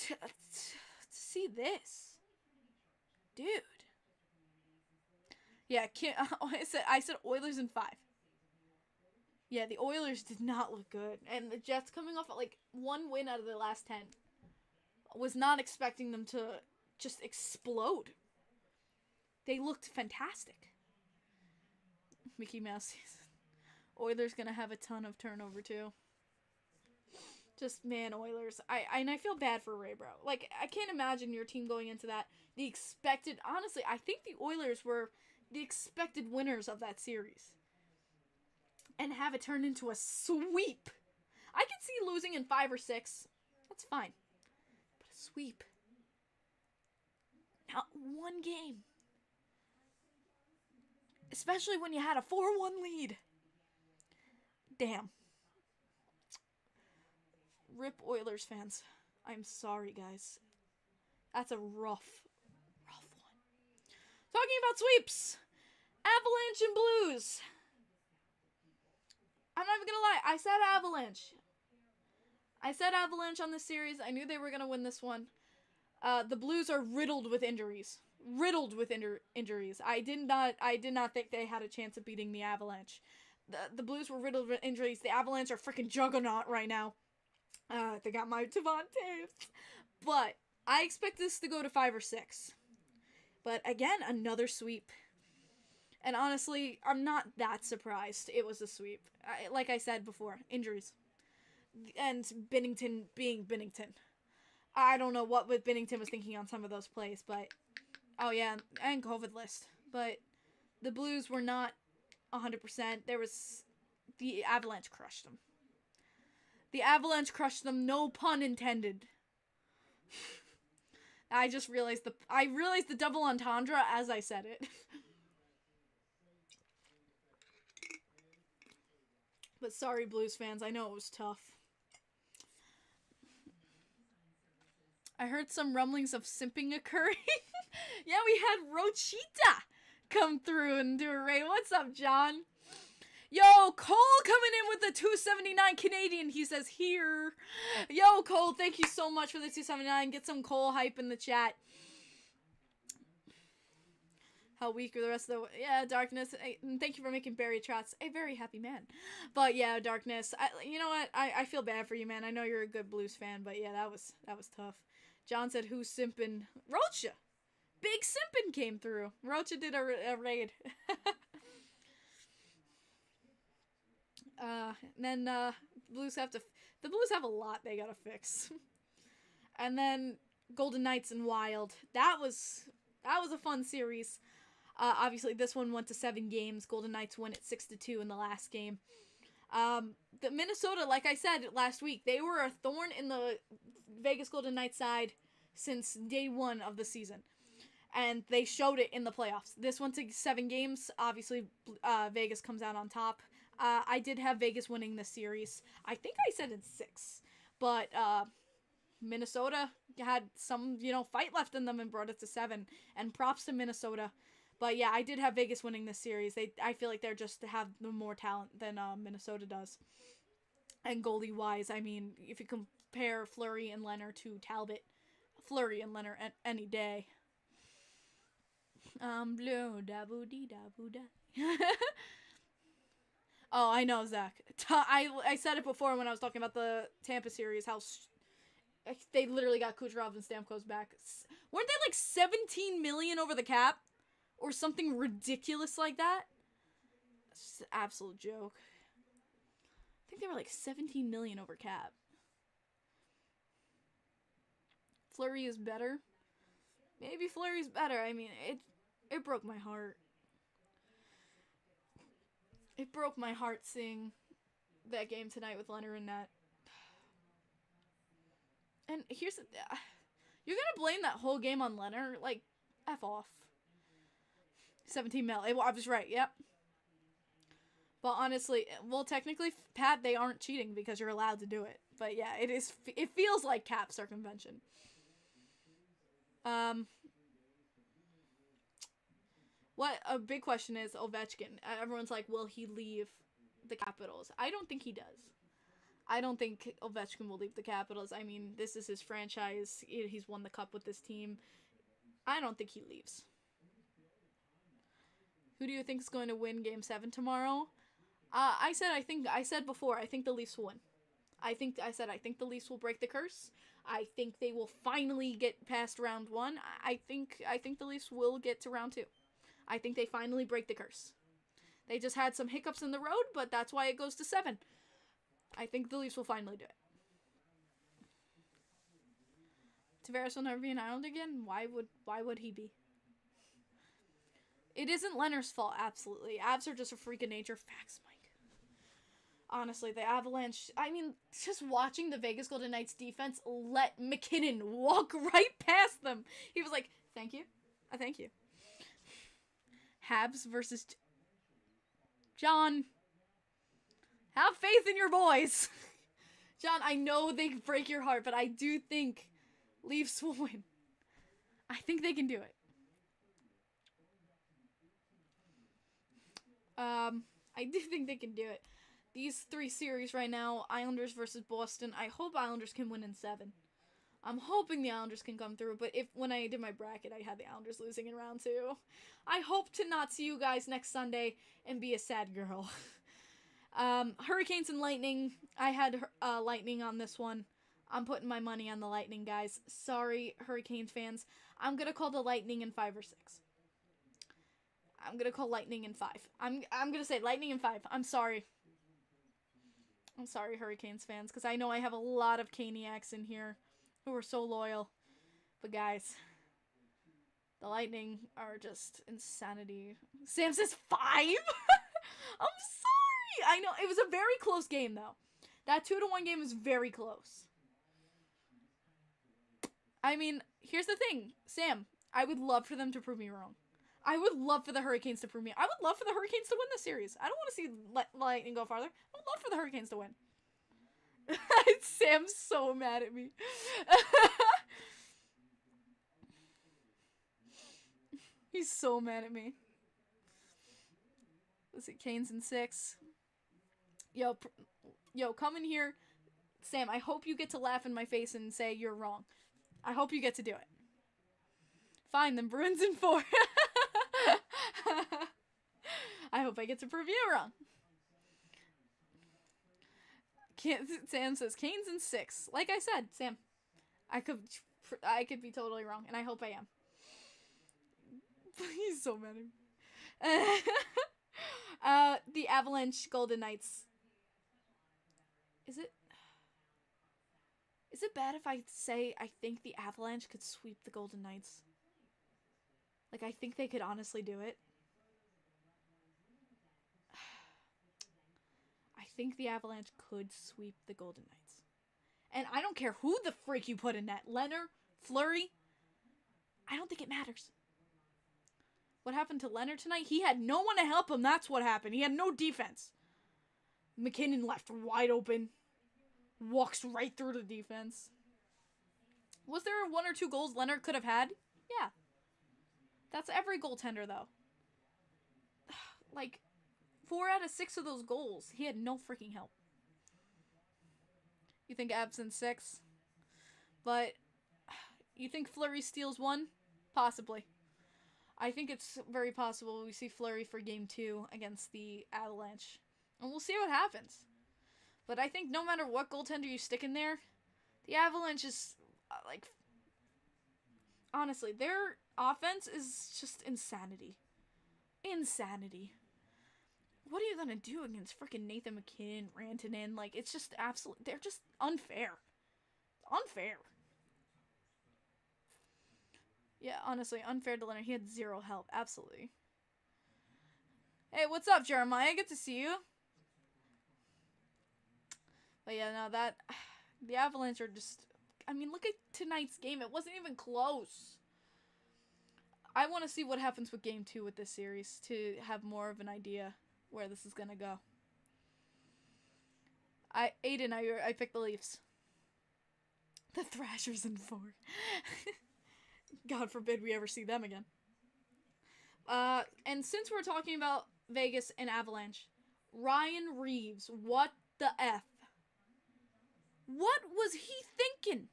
To see this. Dude. Yeah, I said Oilers in 5. Yeah, the Oilers did not look good. And the Jets coming off at like 1 win out of their last 10. Was not expecting them to just explode. They looked fantastic. Mickey Mouse season. Oilers gonna have a ton of turnover too. Just, man, Oilers. I feel bad for Ray, bro. Like, I can't imagine your team going into that. Honestly, I think the Oilers were the expected winners of that series. And have it turn into a sweep. I could see losing in 5 or 6. That's fine. But a sweep. Not 1 game. Especially when you had a 4-1 lead. Damn. Rip Oilers fans. I'm sorry, guys. That's a rough one. Talking about sweeps. Avalanche and Blues. I'm not even gonna lie. I said Avalanche. I said Avalanche on this series. I knew they were gonna win this one. The Blues are riddled with injuries. Riddled with injuries. I did not think they had a chance of beating the Avalanche. The Blues were riddled with injuries. The Avalanche are freaking juggernaut right now. They got my Tavares. But I expect this to go to 5 or 6. But again, another sweep. And honestly, I'm not that surprised it was a sweep. Like I said before, injuries. And Binnington being Binnington. I don't know what Binnington was thinking on some of those plays, but... Oh yeah, and COVID list. But the Blues were not 100%. The Avalanche crushed them. The Avalanche crushed them, no pun intended. I realized the double entendre as I said it. But sorry, Blues fans, I know it was tough. I heard some rumblings of simping occurring. Yeah, we had Rochita come through and do a raid. What's up, John? Yo, Cole coming in with the 279 Canadian. He says here. Yo, Cole, thank you so much for the 279. Get some Cole hype in the chat. How weak are the rest of the... Yeah, Darkness. Thank you for making Barry Trotz a very happy man. But yeah, Darkness. You know what? I feel bad for you, man. I know you're a good Blues fan, but yeah, that was tough. John said, who's simping? Rocha. Big simping came through. Rocha did a raid. Then Blues have a lot they gotta fix. And then Golden Knights and Wild. That was a fun series. Obviously this one went to 7 games. Golden Knights won it 6-2 in the last game. The Minnesota, like I said last week, they were a thorn in the Vegas Golden Knights side since day 1 of the season. And they showed it in the playoffs. This went to 7 games. Obviously, Vegas comes out on top. I did have Vegas winning this series. I think I said in 6. But Minnesota had some, fight left in them and brought it to 7. And props to Minnesota. But yeah, I did have Vegas winning this series. I feel like they're just have more talent than Minnesota does. And goalie-wise, I mean, if you compare Fleury and Leonard to Talbot, Fleury and Leonard any day. Blue da boo dee da boo da. Oh, I know, Zach. I said it before when I was talking about the Tampa series, how they literally got Kucherov and Stamkos back. Weren't they like 17 million over the cap? Or something ridiculous like that? It's just an absolute joke. I think they were like 17 million over cap. Fleury is better. Maybe Fleury's better. I mean, it broke my heart. It broke my heart seeing that game tonight with Leonard and net. And here's the... You're gonna blame that whole game on Leonard? Like, F off. 17 mil. I was right, yep. But honestly, well, technically, Pat, they aren't cheating because you're allowed to do it. But yeah, it feels like cap circumvention. What a big question is Ovechkin. Everyone's like, will he leave the Capitals? I don't think he does. I don't think Ovechkin will leave the Capitals. I mean, this is his franchise. He's won the cup with this team. I don't think he leaves. Who do you think is going to win Game 7 tomorrow? I said before, I think the Leafs will win. I think the Leafs will break the curse. I think they will finally get past round 1. I think the Leafs will get to round 2. I think they finally break the curse. They just had some hiccups in the road, but that's why it goes to 7. I think the Leafs will finally do it. Tavares will never be an Island again? Why would he be? It isn't Leonard's fault, absolutely. Avs are just a freak of nature. Facts, Mike. Honestly, the Avalanche... I mean, just watching the Vegas Golden Knights defense let McKinnon walk right past them. He was like, thank you. Thank you. Habs versus... John. Have faith in your boys. John, I know they break your heart, but I do think Leafs will win. I think they can do it. I do think they can do it. these 3 series right now, Islanders versus Boston, I hope Islanders can win in 7. I'm hoping the Islanders can come through, but when I did my bracket, I had the Islanders losing in round 2. I hope to not see you guys next Sunday and be a sad girl. Hurricanes and Lightning. I had Lightning on this one. I'm putting my money on the Lightning, guys. Sorry, Hurricanes fans. I'm gonna call the Lightning in 5 or 6. I'm gonna call Lightning in 5. I'm gonna say Lightning in 5. I'm sorry. I'm sorry, Hurricanes fans, because I know I have a lot of Caniacs in here who are so loyal. But guys, the Lightning are just insanity. Sam says 5? I'm sorry. I know, it was a very close game, though. That 2-1 game was very close. I mean, here's the thing, Sam, I would love for them to prove me wrong. I would love for the Hurricanes to prove me. I would love for the Hurricanes to win this series. I don't want to see Lightning go farther. I would love for the Hurricanes to win. Sam's so mad at me. He's so mad at me. Let's see, Canes in 6. Yo, come in here. Sam, I hope you get to laugh in my face and say you're wrong. I hope you get to do it. Fine, then Bruins in 4. I hope I get to prove you wrong. Sam says Canes in 6. Like I said, Sam, I could be totally wrong, and I hope I am. He's so mad at me. The Avalanche Golden Knights. Is it bad if I say I think the Avalanche could sweep the Golden Knights? Like, I think they could honestly do it. I think the Avalanche could sweep the Golden Knights. And I don't care who the freak you put in net. Leonard, Fleury. I don't think it matters. What happened to Leonard tonight? He had no one to help him. That's what happened. He had no defense. McKinnon left wide open. Walks right through the defense. Was there 1 or 2 goals Leonard could have had? Yeah. That's every goaltender, though. Like, 4 out of 6 of those goals, he had no freaking help. You think Avs in 6? But, you think Fleury steals 1? Possibly. I think it's very possible we see Fleury for Game 2 against the Avalanche. And we'll see what happens. But I think no matter what goaltender you stick in there, the Avalanche is, honestly, their offense is just insanity. Insanity. What are you gonna do against freaking Nathan McKinnon, Rantanen? Like, it's just absolute. They're just unfair. Unfair. Yeah, honestly, unfair to Leonard. He had 0 help. Absolutely. Hey, what's up, Jeremiah? Good to see you. But yeah, no, the Avalanche are just, I mean, look at tonight's game. It wasn't even close. I want to see what happens with Game 2 with this series to have more of an idea where this is going to go. Aiden, I picked the Leafs. The Thrashers in 4. God forbid we ever see them again. And since we're talking about Vegas and Avalanche, Ryan Reeves, what the F? What was he thinking?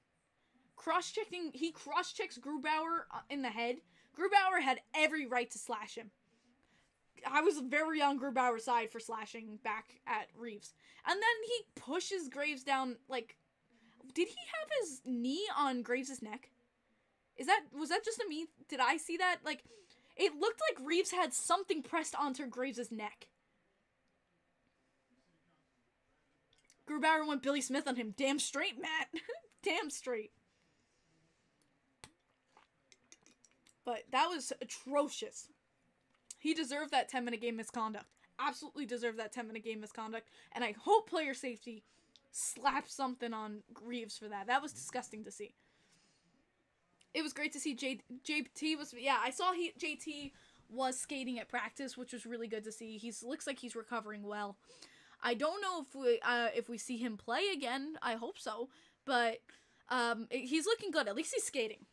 He cross-checks Grubauer in the head. Grubauer had every right to slash him. I was very on Grubauer's side for slashing back at Reeves. And then he pushes Graves down, like, did he have his knee on Graves' neck? Was that just a me? Did I see that? Like, it looked like Reeves had something pressed onto Graves' neck. Grubauer went Billy Smith on him. Damn straight, Matt. Damn straight. But that was atrocious. He deserved that 10-minute game misconduct. Absolutely deserved that 10-minute game misconduct. And I hope player safety slaps something on Reeves for that. That was disgusting to see. It was great to see JT was... Yeah, I saw JT was skating at practice, which was really good to see. Looks like he's recovering well. I don't know if we see him play again. I hope so. But he's looking good. At least he's skating.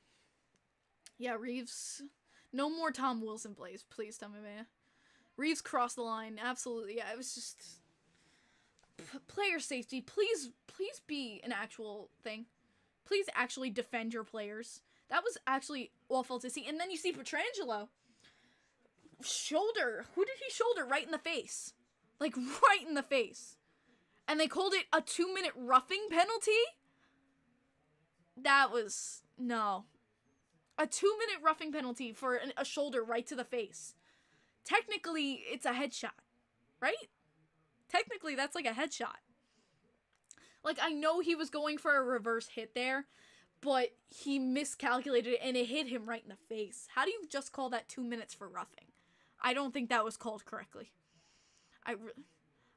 Yeah, Reeves... No more Tom Wilson plays. Please tell me, man. Reeves crossed the line. Absolutely. Yeah, it was just... player safety, please be an actual thing. Please actually defend your players. That was actually awful to see. And then you see Pietrangelo. Shoulder. Who did he shoulder right in the face? Like, right in the face. And they called it a 2-minute roughing penalty? That was... No. A 2-minute roughing penalty for a shoulder right to the face. Technically, it's a headshot. Right? Technically, that's like a headshot. Like, I know he was going for a reverse hit there, but he miscalculated it and it hit him right in the face. How do you just call that 2 minutes for roughing? I don't think that was called correctly.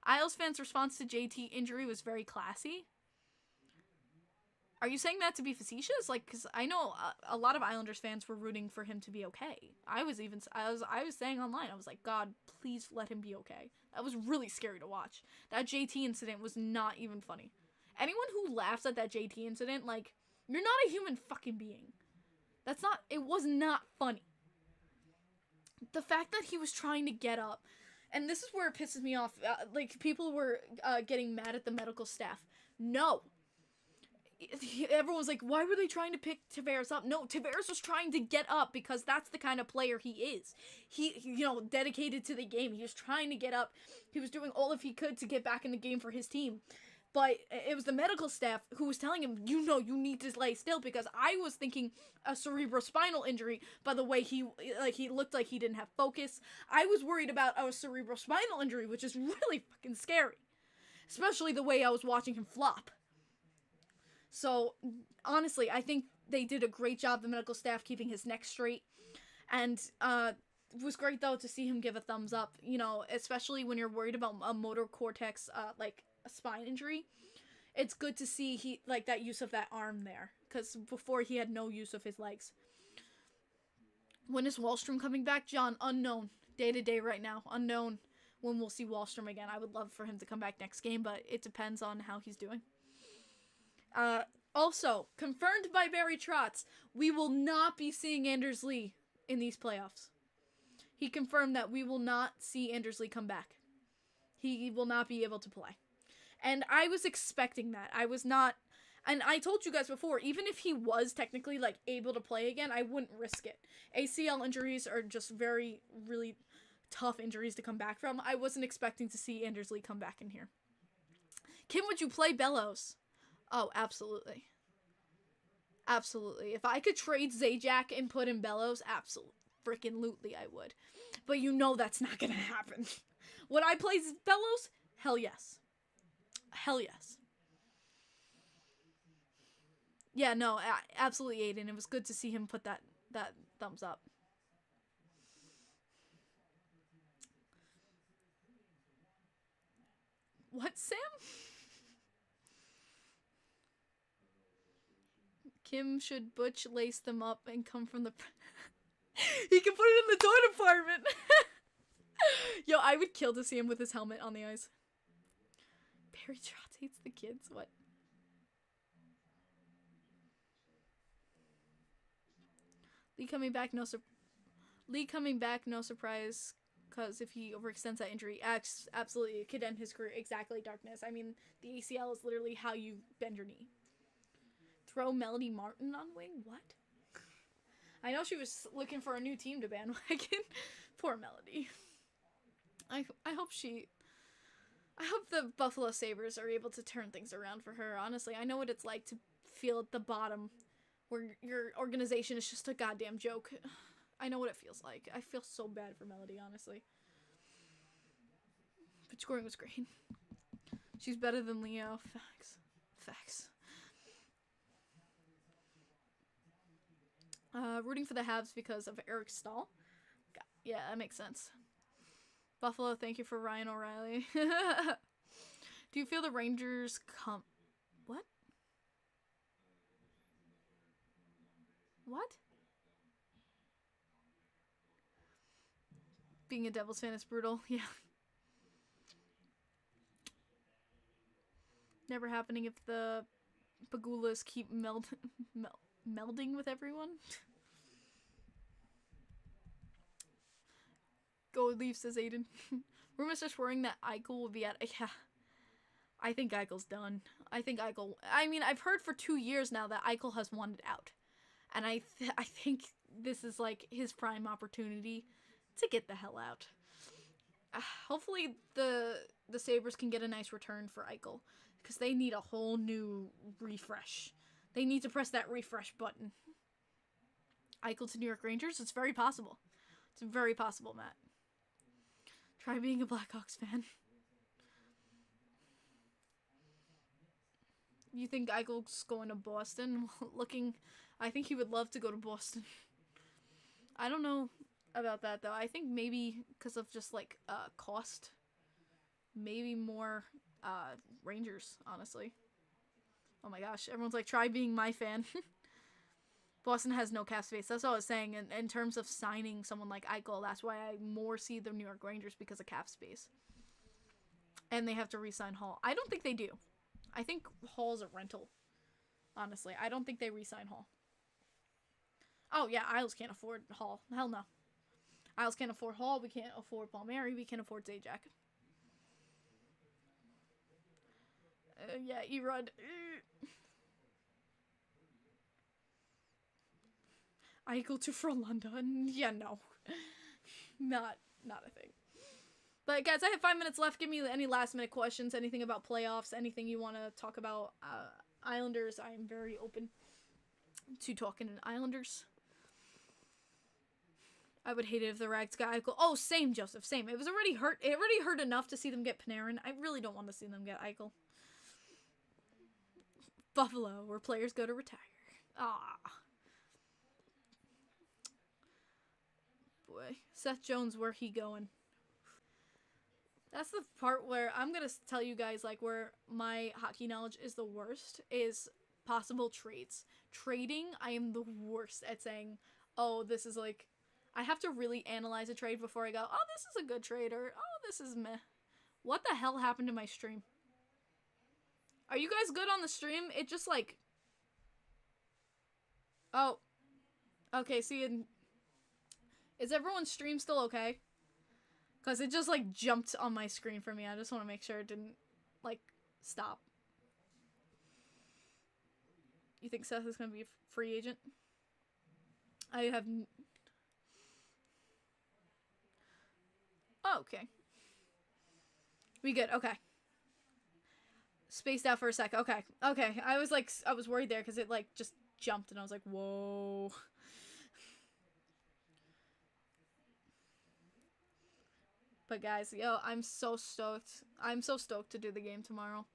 Isles fans' response to JT injury was very classy. Are you saying that to be facetious? Like, because I know a lot of Islanders fans were rooting for him to be okay. I was saying online, I was like, God, please let him be okay. That was really scary to watch. That JT incident was not even funny. Anyone who laughs at that JT incident, like, you're not a human fucking being. It was not funny. The fact that he was trying to get up, and this is where it pisses me off, like, people were getting mad at the medical staff. No. Everyone was like, why were they trying to pick Tavares up? No, Tavares was trying to get up because that's the kind of player he is. He, dedicated to the game. He was trying to get up. He was doing all he could to get back in the game for his team. But it was the medical staff who was telling him, you need to lay still, because I was thinking a cerebrospinal injury by the way he looked like he didn't have focus. I was worried about a cerebrospinal injury, which is really fucking scary. Especially the way I was watching him flop. So, honestly, I think they did a great job, the medical staff, keeping his neck straight. And it was great, though, to see him give a thumbs up, especially when you're worried about a motor cortex, a spine injury. It's good to see that use of that arm there, because before he had no use of his legs. When is Wallstrom coming back, John? Unknown. Day to day right now. Unknown when we'll see Wallstrom again. I would love for him to come back next game, but it depends on how he's doing. Also, confirmed by Barry Trotz, we will not be seeing Anders Lee in these playoffs. He confirmed that we will not see Anders Lee come back. He will not be able to play. And I was expecting that. I was not, and I told you guys before, even if he was technically, able to play again, I wouldn't risk it. ACL injuries are just very, really tough injuries to come back from. I wasn't expecting to see Anders Lee come back in here. Kim, would you play Bellows? Oh, absolutely. Absolutely. If I could trade Zajac and put in Bellows, freaking-lutely I would. But that's not gonna happen. Would I play Bellows? Hell yes. Hell yes. Yeah, no, absolutely, Aiden. It was good to see him put that thumbs up. What, Sam? Kim should butch lace them up and come from the... He can put it in the toy department! Yo, I would kill to see him with his helmet on the ice. Barry Trotz hates the kids? What? Lee coming back, no surprise, because if he overextends that injury, absolutely, it could end his career. Exactly, Darkness. I mean, the ACL is literally how you bend your knee. Throw Melody Martin on wing? What? I know she was looking for a new team to bandwagon. Poor Melody. I hope the Buffalo Sabres are able to turn things around for her. Honestly, I know what it's like to feel at the bottom where your organization is just a goddamn joke. I know what it feels like. I feel so bad for Melody, honestly. But scoring was great. She's better than Leo. Facts. Rooting for the Habs because of Eric Stahl. Yeah, that makes sense. Buffalo, thank you for Ryan O'Reilly. Do you feel the Rangers come... What? What? Being a Devils fan is brutal. Yeah. Never happening if the Pagulas keep melding with everyone. Go Leafs, says Aiden. Rumors are swirling that Eichel will be at... Yeah. I think Eichel's done. I mean, I've heard for 2 years now that Eichel has wanted out. And I think this is, like, his prime opportunity to get the hell out. Hopefully the Sabres can get a nice return for Eichel. Because they need a whole new refresh. They need to press that refresh button. Eichel to New York Rangers? It's very possible. It's very possible, Matt. Try being a Blackhawks fan. You think Eichel's going to Boston? I think he would love to go to Boston. I don't know about that, though. I think maybe because of just, like, cost. Maybe more, Rangers, honestly. Oh my gosh, everyone's like, try being my fan. Boston has no cap space. That's all I was saying. In terms of signing someone like Eichel, that's why I more see the New York Rangers because of cap space. And they have to re-sign Hall. I don't think they do. I think Hall's a rental. Honestly, I don't think they re-sign Hall. Oh yeah, Isles can't afford Hall. Hell no. Isles can't afford Hall. We can't afford Palmieri. We can't afford Zajac. Yeah, Erod. Eichel to Frölunda. Yeah, no. Not a thing. But guys, I have 5 minutes left. Give me any last minute questions, anything about playoffs, anything you want to talk about Islanders. I am very open to talking in Islanders. I would hate it if the Rags got Eichel. Oh, same, Joseph, same. It was already hurt. It already hurt enough to see them get Panarin. I really don't want to see them get Eichel. Buffalo, where players go to retire. Ah. Boy. Seth Jones, where he going? That's the part where I'm going to tell you guys, like, where my hockey knowledge is the worst, is possible trades. Trading, I am the worst at saying, oh, this is, like, I have to really analyze a trade before I go, oh, this is a good trade, or, oh, this is meh. What the hell happened to my stream? Are you guys good on the stream? It just, like... Oh. Okay, see, is everyone's stream still okay? Because it just, like, jumped on my screen for me. I just want to make sure it didn't, like, stop. You think Seth is going to be a free agent? I have... Oh, okay. We good. Okay. Spaced out for a sec. Okay. Okay. I was worried there because it, like, just jumped and I was like, whoa. But guys, yo, I'm so stoked. I'm so stoked to do the game tomorrow.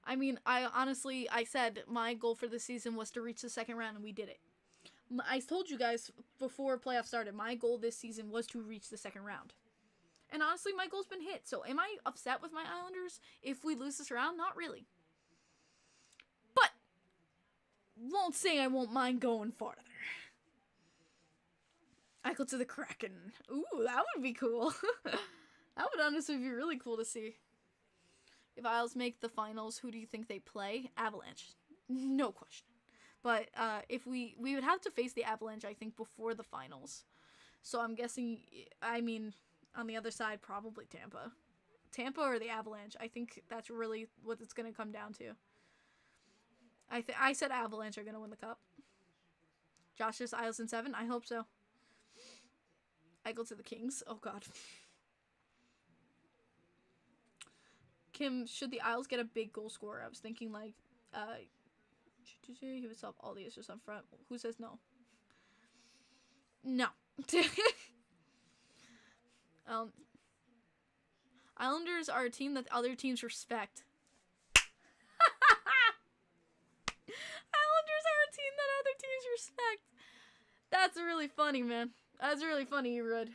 I mean, I said my goal for the season was to reach the second round and we did it. I told you guys before playoffs started, my goal this season was to reach the second round. And honestly, my goal's been hit. So am I upset with my Islanders if we lose this round? Not really. But won't say I won't mind going farther. Eichel to the Kraken. Ooh, that would be cool. That would honestly be really cool to see. If Isles make the finals, who do you think they play? Avalanche. No question. But if we would have to face the Avalanche, I think, before the finals. So I'm guessing, I mean, on the other side, probably Tampa. Tampa or the Avalanche. I think that's really what it's going to come down to. I said Avalanche are going to win the cup. Josh says Isles in 7. I hope so. Eichel to the Kings. Oh, God. Kim, should the Isles get a big goal scorer? I was thinking, like, he would solve all the issues up front. Who says no? No. Islanders are a team that other teams respect. Islanders are a team that other teams respect. That's really funny, man. That's really funny, Erod.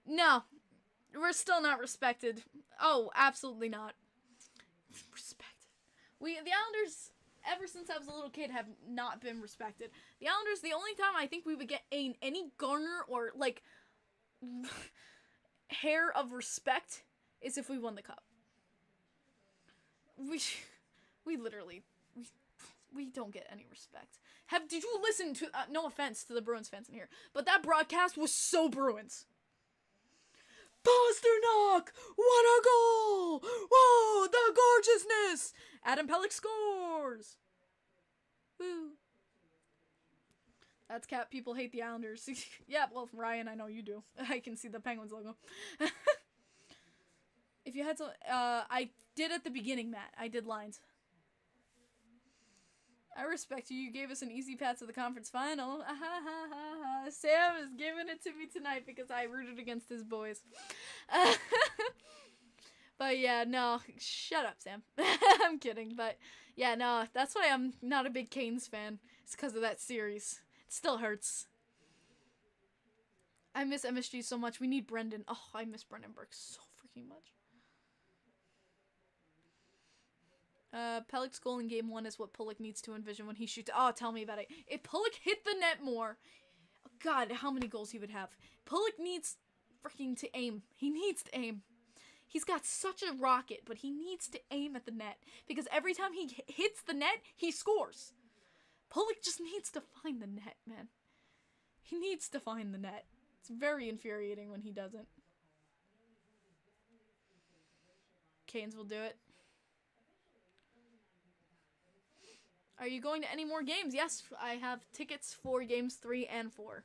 No. We're still not respected. Oh, absolutely not. Respected. The Islanders, ever since I was a little kid, have not been respected. The Islanders, the only time I think we would get any garner or, like, hair of respect is if we won the cup. We literally, we don't get any respect. Did you listen to, no offense to the Bruins fans in here, but that broadcast was so Bruins. Pasternak! What a goal! Whoa, the gorgeousness! Adam Pelech scores! Woo. That's cap. People hate the Islanders. Yeah, well, Ryan, I know you do. I can see the Penguins logo. If you had some, I did at the beginning, Matt. I did lines. I respect you. You gave us an easy path to the conference final. Sam is giving it to me tonight because I rooted against his boys. But yeah, no, shut up, Sam. I'm kidding, but yeah, no, that's why I'm not a big Canes fan. It's because of that series. It still hurts. I miss MSG so much. We need Brendan. Oh, I miss Brendan Burke so freaking much. Pelech's goal in game 1 is what Pulock needs to envision when he shoots. Oh, tell me about it. If Pulock hit the net more, God, how many goals he would have. Pulock needs freaking to aim. He needs to aim. He's got such a rocket, but he needs to aim at the net. Because every time he hits the net, he scores. Pulock just needs to find the net, man. He needs to find the net. It's very infuriating when he doesn't. Canes will do it. Are you going to any more games? Yes, I have tickets for games 3 and 4.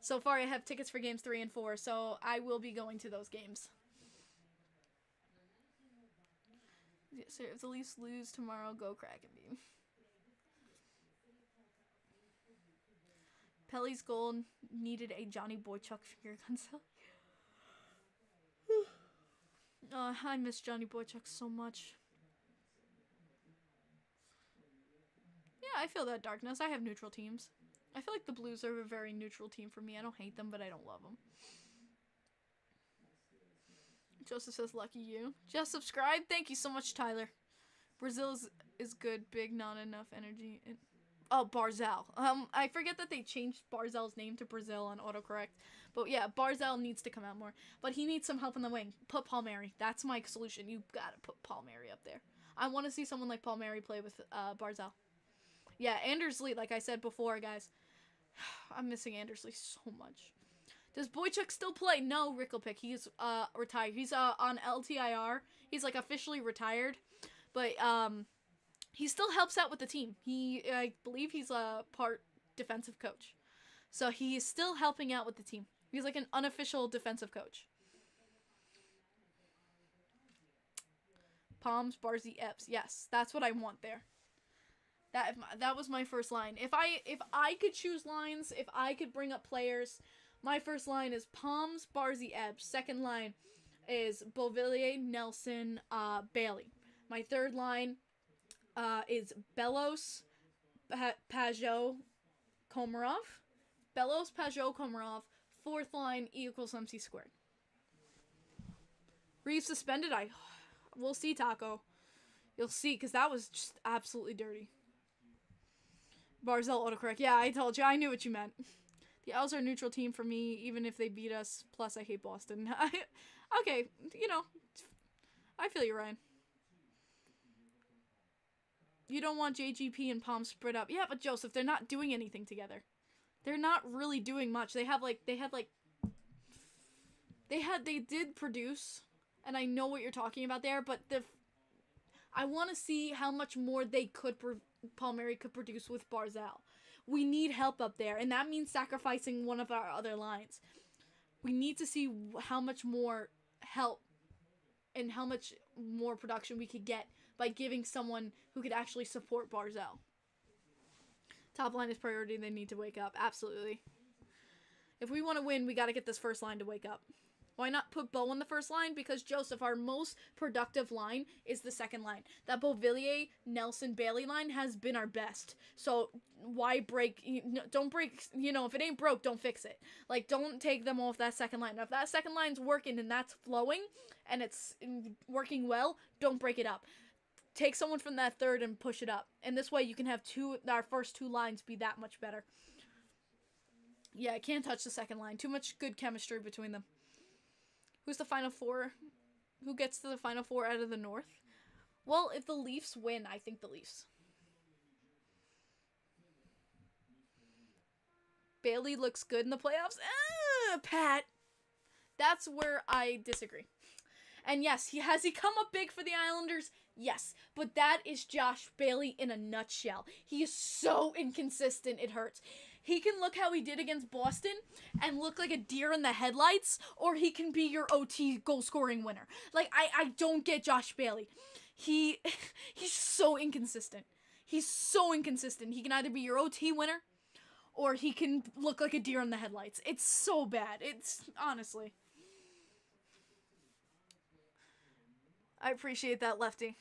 So far, I have tickets for games 3 and 4, so I will be going to those games. So if the Leafs lose tomorrow, go Kraken, baby. Pelly's goal needed a Johnny Boychuk finger gun. Oh, I miss Johnny Boychuk so much. Yeah, I feel that darkness. I have neutral teams. I feel like the Blues are a very neutral team for me. I don't hate them, but I don't love them. Joseph says, lucky you. Just subscribe. Thank you so much, Tyler. Brazil is good. Big, not enough energy. Oh, Barzal. I forget that they changed Barzal's name to Brazil on autocorrect. But yeah, Barzal needs to come out more. But he needs some help in the wing. Put Palmieri. That's my solution. You gotta put Palmieri up there. I want to see someone like Palmieri play with Barzal. Yeah, Anders Lee, like I said before, guys. I'm missing Anders Lee so much. Does Boychuk still play? No, Ricklepick. He's retired. He's on LTIR. He's like officially retired. But he still helps out with the team. I believe he's a part defensive coach. So he's still helping out with the team. He's like an unofficial defensive coach. Palms, Barzy, Epps. Yes, that's what I want there. That was my first line. If I could choose lines, if I could bring up players, my first line is Palms, Barzy, Epps. Second line is Beauvillier, Nelson, Bailey. My third line is Bellows, Pageau, Komarov. Bellows, Pageau, Komarov. Fourth line, E=MC². Reeves suspended? We'll see, Taco. You'll see, because that was just absolutely dirty. Barzell autocorrect. Yeah, I told you. I knew what you meant. The Owls are a neutral team for me, even if they beat us. Plus, I hate Boston. Okay, I feel you, Ryan. You don't want JGP and Palm spread up. Yeah, but Joseph, they're not doing anything together. They're not really doing much. They did produce, and I know what you're talking about there, but I want to see how much more Palmieri could produce with Barzal. We need help up there, and that means sacrificing one of our other lines. We need to see how much more help and how much more production we could get by giving someone who could actually support Barzal. Top line is priority. They need to wake up. Absolutely. If we want to win, we got to get this first line to wake up. Why not put Bo on the first line? Because, Joseph, our most productive line is the second line. That Beauvillier, Nelson, Bailey line has been our best. So why break? Don't break. If it ain't broke, don't fix it. Like, don't take them off that second line. Now, if that second line's working and that's flowing and it's working well, don't break it up. Take someone from that third and push it up. And this way you can have our first two lines be that much better. Yeah, I can't touch the second line. Too much good chemistry between them. Who's the Final Four? Who gets to the Final Four out of the North? Well, if the Leafs win, I think the Leafs. Bailey looks good in the playoffs. Pat. That's where I disagree. And yes, has he come up big for the Islanders? Yes. But that is Josh Bailey in a nutshell. He is so inconsistent, it hurts. He can look how he did against Boston and look like a deer in the headlights, or he can be your OT goal scoring winner. Like, I don't get Josh Bailey. He's so inconsistent. He's so inconsistent. He can either be your OT winner, or he can look like a deer in the headlights. It's so bad. It's, honestly. I appreciate that, Lefty.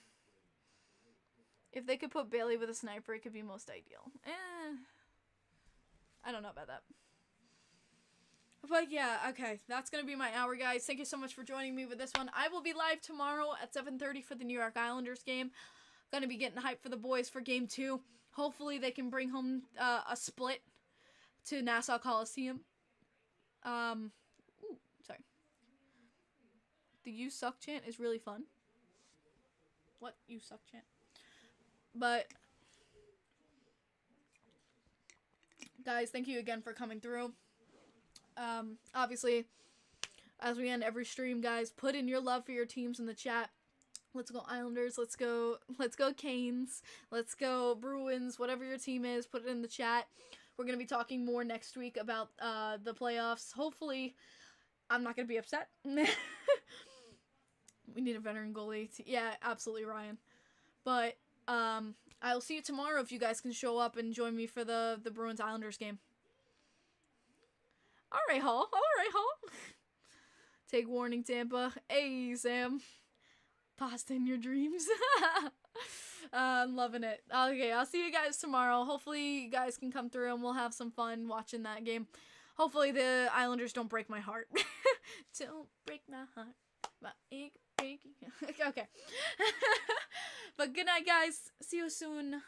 If they could put Bailey with a sniper, it could be most ideal. I don't know about that. But yeah, okay. That's going to be my hour, guys. Thank you so much for joining me with this one. I will be live tomorrow at 7:30 for the New York Islanders game. Going to be getting hyped for the boys for game 2. Hopefully they can bring home a split to Nassau Coliseum. Sorry. The "You Suck" chant is really fun. What? "You suck" chant? But guys, thank you again for coming through. Obviously, as we end every stream, guys, put in your love for your teams in the chat. Let's go Islanders. Let's go Canes. Let's go Bruins. Whatever your team is, put it in the chat. We're going to be talking more next week about the playoffs. Hopefully, I'm not going to be upset. We need a veteran goalie. Yeah, absolutely, Ryan. But I'll see you tomorrow if you guys can show up and join me for the Bruins Islanders game. All right, Hall. Take warning, Tampa. Hey, Sam. Pasta in your dreams. I'm loving it. Okay, I'll see you guys tomorrow. Hopefully you guys can come through and we'll have some fun watching that game. Hopefully the Islanders don't break my heart. Don't break my heart. My ink breaking. Okay. But good night, guys. See you soon.